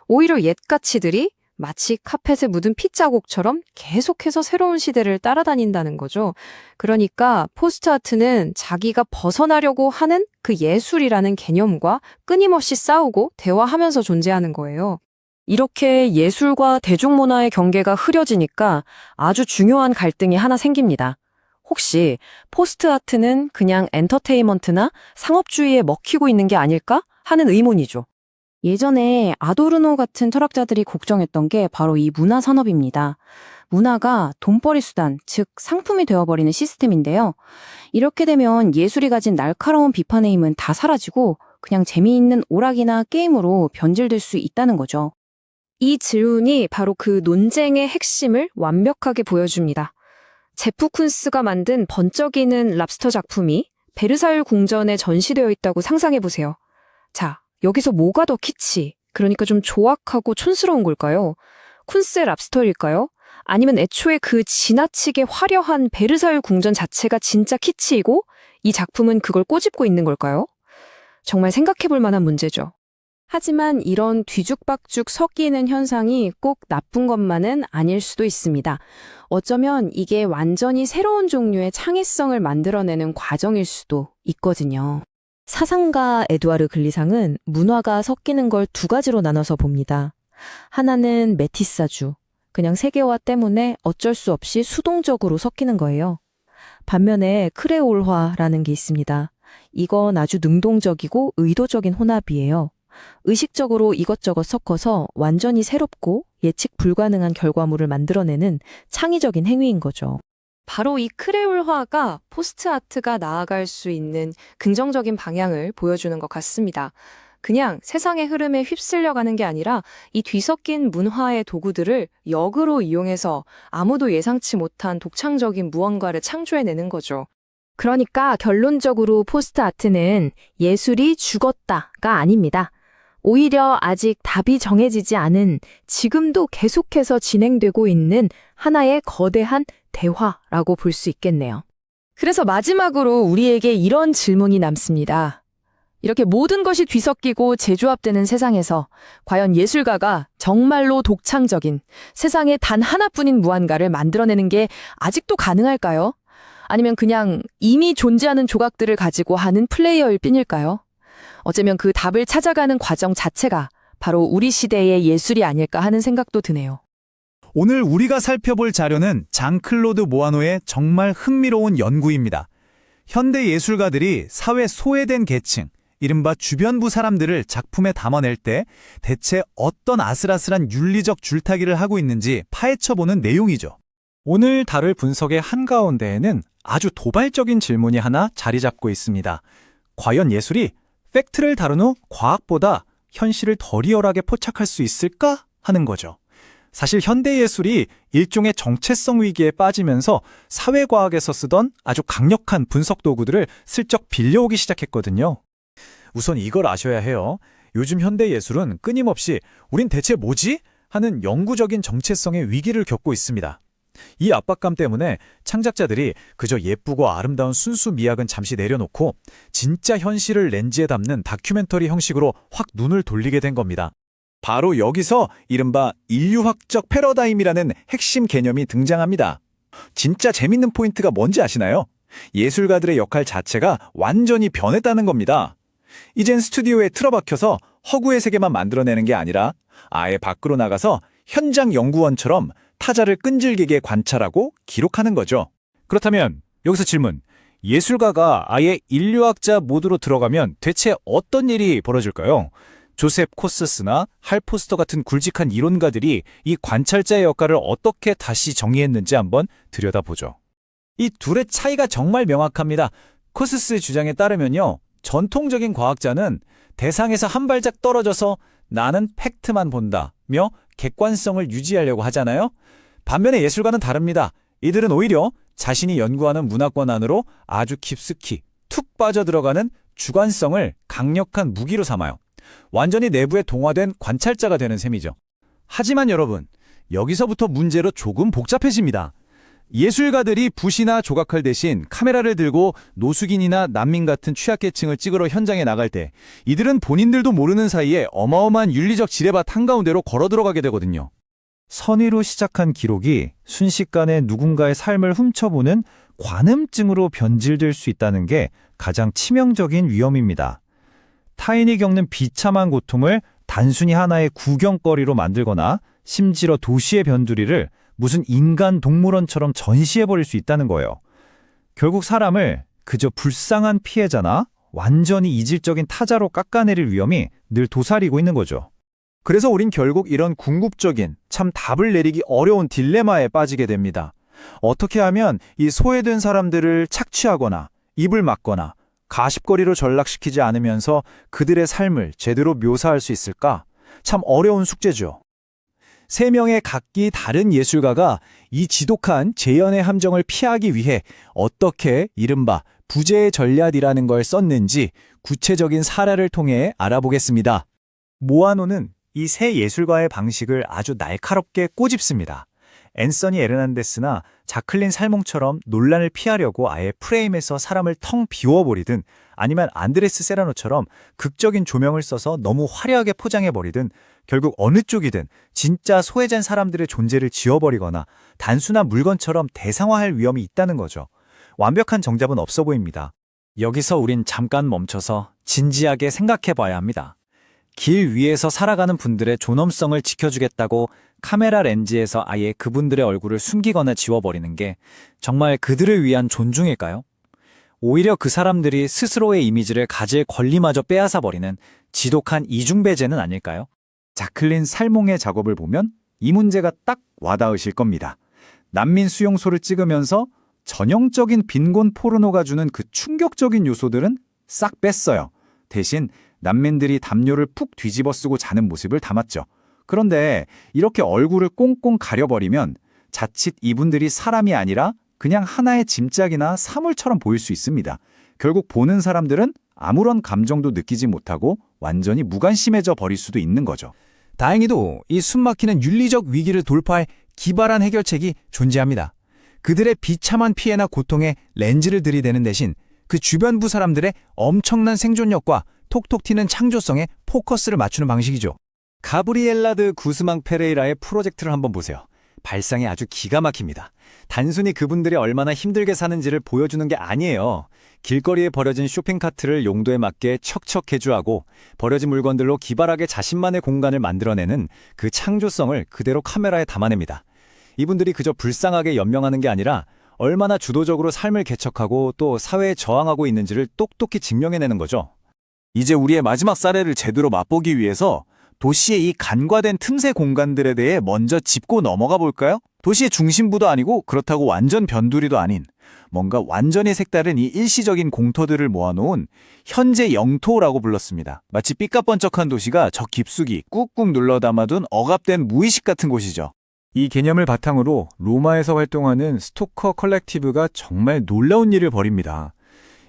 오히려 옛 가치들이 마치 카펫에 묻은 핏자국처럼 계속해서 새로운 시대를 따라다닌다는 거죠. 그러니까 포스트 아트는 자기가 벗어나려고 하는 그 예술이라는 개념과 끊임없이 싸우고 대화하면서 존재하는 거예요. 이렇게 예술과 대중문화의 경계가 흐려지니까 아주 중요한 갈등이 하나 생깁니다. 혹시 포스트 아트는 그냥 엔터테인먼트나 상업주의에 먹히고 있는 게 아닐까 하는 의문이죠. 예전에 아도르노 같은 철학자들이 걱정했던 게 바로 이 문화 산업입니다. 문화가 돈벌이 수단, 즉 상품이 되어버리는 시스템인데요. 이렇게 되면 예술이 가진 날카로운 비판의 힘은 다 사라지고 그냥 재미있는 오락이나 게임으로 변질될 수 있다는 거죠. 이 질문이 바로 그 논쟁의 핵심을 완벽하게 보여줍니다. 제프 쿤스가 만든 번쩍이는 랍스터 작품이 베르사유 궁전에 전시되어 있다고 상상해보세요. 자, 여기서 뭐가 더 키치, 그러니까 좀 조악하고 촌스러운 걸까요? 쿤스의 랍스터일까요? 아니면 애초에 그 지나치게 화려한 베르사유 궁전 자체가 진짜 키치이고 이 작품은 그걸 꼬집고 있는 걸까요? 정말 생각해볼 만한 문제죠. 하지만 이런 뒤죽박죽 섞이는 현상이 꼭 나쁜 것만은 아닐 수도 있습니다. 어쩌면 이게 완전히 새로운 종류의 창의성을 만들어내는 과정일 수도 있거든요. 사상가 에두아르 글리상은 문화가 섞이는 걸 두 가지로 나눠서 봅니다. 하나는 메티사주, 그냥 세계화 때문에 어쩔 수 없이 수동적으로 섞이는 거예요. 반면에 크레올화라는 게 있습니다. 이건 아주 능동적이고 의도적인 혼합이에요. 의식적으로 이것저것 섞어서 완전히 새롭고 예측 불가능한 결과물을 만들어내는 창의적인 행위인 거죠. 바로 이 크레올화가 포스트 아트가 나아갈 수 있는 긍정적인 방향을 보여주는 것 같습니다. 그냥 세상의 흐름에 휩쓸려가는 게 아니라 이 뒤섞인 문화의 도구들을 역으로 이용해서 아무도 예상치 못한 독창적인 무언가를 창조해내는 거죠. 그러니까 결론적으로 포스트 아트는 예술이 죽었다가 아닙니다. 오히려 아직 답이 정해지지 않은, 지금도 계속해서 진행되고 있는 하나의 거대한 대화라고 볼 수 있겠네요. 그래서 마지막으로 우리에게 이런 질문이 남습니다. 이렇게 모든 것이 뒤섞이고 재조합되는 세상에서 과연 예술가가 정말로 독창적인, 세상에 단 하나뿐인 무언가를 만들어내는 게 아직도 가능할까요? 아니면 그냥 이미 존재하는 조각들을 가지고 하는 플레이어일 뿐일까요? 어쩌면 그 답을 찾아가는 과정 자체가 바로 우리 시대의 예술이 아닐까 하는 생각도 드네요. 오늘 우리가 살펴볼 자료는 장클로드 모아노의 정말 흥미로운 연구입니다. 현대 예술가들이 사회 소외된 계층, 이른바 주변부 사람들을 작품에 담아낼 때 대체 어떤 아슬아슬한 윤리적 줄타기를 하고 있는지 파헤쳐보는 내용이죠. 오늘 다룰 분석의 한가운데에는 아주 도발적인 질문이 하나 자리 잡고 있습니다. 과연 예술이 팩트를 다룬 후 과학보다 현실을 더 리얼하게 포착할 수 있을까 하는 거죠. 사실 현대 예술이 일종의 정체성 위기에 빠지면서 사회과학에서 쓰던 아주 강력한 분석 도구들을 슬쩍 빌려오기 시작했거든요. 우선 이걸 아셔야 해요. 요즘 현대 예술은 끊임없이 우린 대체 뭐지? 하는 영구적인 정체성의 위기를 겪고 있습니다. 이 압박감 때문에 창작자들이 그저 예쁘고 아름다운 순수 미학은 잠시 내려놓고 진짜 현실을 렌즈에 담는 다큐멘터리 형식으로 확 눈을 돌리게 된 겁니다. 바로 여기서 이른바 인류학적 패러다임이라는 핵심 개념이 등장합니다. 진짜 재밌는 포인트가 뭔지 아시나요? 예술가들의 역할 자체가 완전히 변했다는 겁니다. 이젠 스튜디오에 틀어박혀서 허구의 세계만 만들어내는 게 아니라 아예 밖으로 나가서 현장 연구원처럼 타자를 끈질기게 관찰하고 기록하는 거죠. 그렇다면 여기서 질문. 예술가가 아예 인류학자 모드로 들어가면 대체 어떤 일이 벌어질까요? 조셉 코스스나 할 포스터 같은 굵직한 이론가들이 이 관찰자의 역할을 어떻게 다시 정의했는지 한번 들여다보죠. 이 둘의 차이가 정말 명확합니다. 코스스의 주장에 따르면요. 전통적인 과학자는 대상에서 한 발짝 떨어져서 나는 팩트만 본다며 객관성을 유지하려고 하잖아요. 반면에 예술가는 다릅니다. 이들은 오히려 자신이 연구하는 문화권 안으로 아주 깊숙이 툭 빠져들어가는 주관성을 강력한 무기로 삼아요. 완전히 내부에 동화된 관찰자가 되는 셈이죠. 하지만 여러분, 여기서부터 문제로 조금 복잡해집니다. 예술가들이 붓이나 조각칼 대신 카메라를 들고 노숙인이나 난민 같은 취약계층을 찍으러 현장에 나갈 때 이들은 본인들도 모르는 사이에 어마어마한 윤리적 지뢰밭 한가운데로 걸어 들어가게 되거든요. 선의로 시작한 기록이 순식간에 누군가의 삶을 훔쳐보는 관음증으로 변질될 수 있다는 게 가장 치명적인 위험입니다. 타인이 겪는 비참한 고통을 단순히 하나의 구경거리로 만들거나 심지어 도시의 변두리를 무슨 인간 동물원처럼 전시해버릴 수 있다는 거예요. 결국 사람을 그저 불쌍한 피해자나 완전히 이질적인 타자로 깎아내릴 위험이 늘 도사리고 있는 거죠. 그래서 우린 결국 이런 궁극적인, 참 답을 내리기 어려운 딜레마에 빠지게 됩니다. 어떻게 하면 이 소외된 사람들을 착취하거나 입을 막거나 가십거리로 전락시키지 않으면서 그들의 삶을 제대로 묘사할 수 있을까? 참 어려운 숙제죠. 세 명의 각기 다른 예술가가 이 지독한 재현의 함정을 피하기 위해 어떻게 이른바 부재의 전략이라는 걸 썼는지 구체적인 사례를 통해 알아보겠습니다. 모아노는 이 세 예술가의 방식을 아주 날카롭게 꼬집습니다. 앤서니 에르난데스나 자클린 살몽처럼 논란을 피하려고 아예 프레임에서 사람을 텅 비워버리든 아니면 안드레스 세라노처럼 극적인 조명을 써서 너무 화려하게 포장해버리든 결국 어느 쪽이든 진짜 소외된 사람들의 존재를 지워버리거나 단순한 물건처럼 대상화할 위험이 있다는 거죠. 완벽한 정답은 없어 보입니다. 여기서 우린 잠깐 멈춰서 진지하게 생각해봐야 합니다. 길 위에서 살아가는 분들의 존엄성을 지켜주겠다고 카메라 렌즈에서 아예 그분들의 얼굴을 숨기거나 지워버리는 게 정말 그들을 위한 존중일까요? 오히려 그 사람들이 스스로의 이미지를 가질 권리마저 빼앗아버리는 지독한 이중배제는 아닐까요? 자클린 살몽의 작업을 보면 이 문제가 딱 와닿으실 겁니다. 난민 수용소를 찍으면서 전형적인 빈곤 포르노가 주는 그 충격적인 요소들은 싹 뺐어요. 대신 난민들이 담요를 푹 뒤집어 쓰고 자는 모습을 담았죠. 그런데 이렇게 얼굴을 꽁꽁 가려버리면 자칫 이분들이 사람이 아니라 그냥 하나의 짐짝이나 사물처럼 보일 수 있습니다. 결국 보는 사람들은 아무런 감정도 느끼지 못하고 완전히 무관심해져 버릴 수도 있는 거죠. 다행히도 이 숨막히는 윤리적 위기를 돌파할 기발한 해결책이 존재합니다. 그들의 비참한 피해나 고통에 렌즈를 들이대는 대신 그 주변부 사람들의 엄청난 생존력과 톡톡 튀는 창조성에 포커스를 맞추는 방식이죠. 가브리엘라드 구스망 페레이라의 프로젝트를 한번 보세요. 발상이 아주 기가 막힙니다. 단순히 그분들이 얼마나 힘들게 사는지를 보여주는 게 아니에요. 길거리에 버려진 쇼핑카트를 용도에 맞게 척척 개조하고 버려진 물건들로 기발하게 자신만의 공간을 만들어내는 그 창조성을 그대로 카메라에 담아냅니다. 이분들이 그저 불쌍하게 연명하는 게 아니라 얼마나 주도적으로 삶을 개척하고 또 사회에 저항하고 있는지를 똑똑히 증명해내는 거죠. 이제 우리의 마지막 사례를 제대로 맛보기 위해서 도시의 이 간과된 틈새 공간들에 대해 먼저 짚고 넘어가 볼까요? 도시의 중심부도 아니고 그렇다고 완전 변두리도 아닌 뭔가 완전히 색다른 이 일시적인 공터들을 모아놓은 현재 영토라고 불렀습니다. 마치 삐까뻔쩍한 도시가 저 깊숙이 꾹꾹 눌러 담아둔 억압된 무의식 같은 곳이죠. 이 개념을 바탕으로 로마에서 활동하는 스토커 컬렉티브가 정말 놀라운 일을 벌입니다.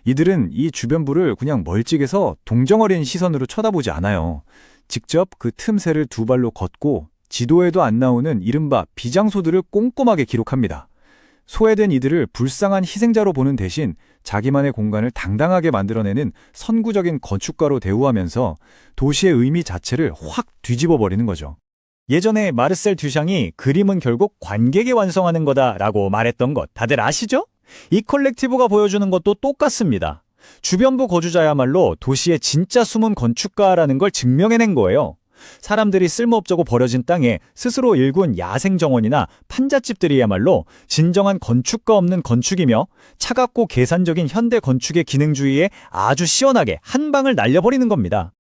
이들은 이 주변부를 그냥 멀찍해서 동정어린 시선으로 쳐다보지 않아요. 직접 그 틈새를 두 발로 걷고 지도에도 안 나오는 이른바 비장소들을 꼼꼼하게 기록합니다. 소외된 이들을 불쌍한 희생자로 보는 대신 자기만의 공간을 당당하게 만들어내는 선구적인 건축가로 대우하면서 도시의 의미 자체를 확 뒤집어버리는 거죠. 예전에 마르셀 듀샹이 그림은 결국 관객이 완성하는 거다라고 말했던 것 다들 아시죠? 이 컬렉티브가 보여주는 것도 똑같습니다. 주변부 거주자야말로 도시의 진짜 숨은 건축가라는 걸 증명해낸 거예요. 사람들이 쓸모없자고 버려진 땅에 스스로 일군 야생정원이나 판잣집들이야말로 진정한 건축가 없는 건축이며 차갑고 계산적인 현대 건축의 기능주의에 아주 시원하게 한 방을 날려버리는 겁니다.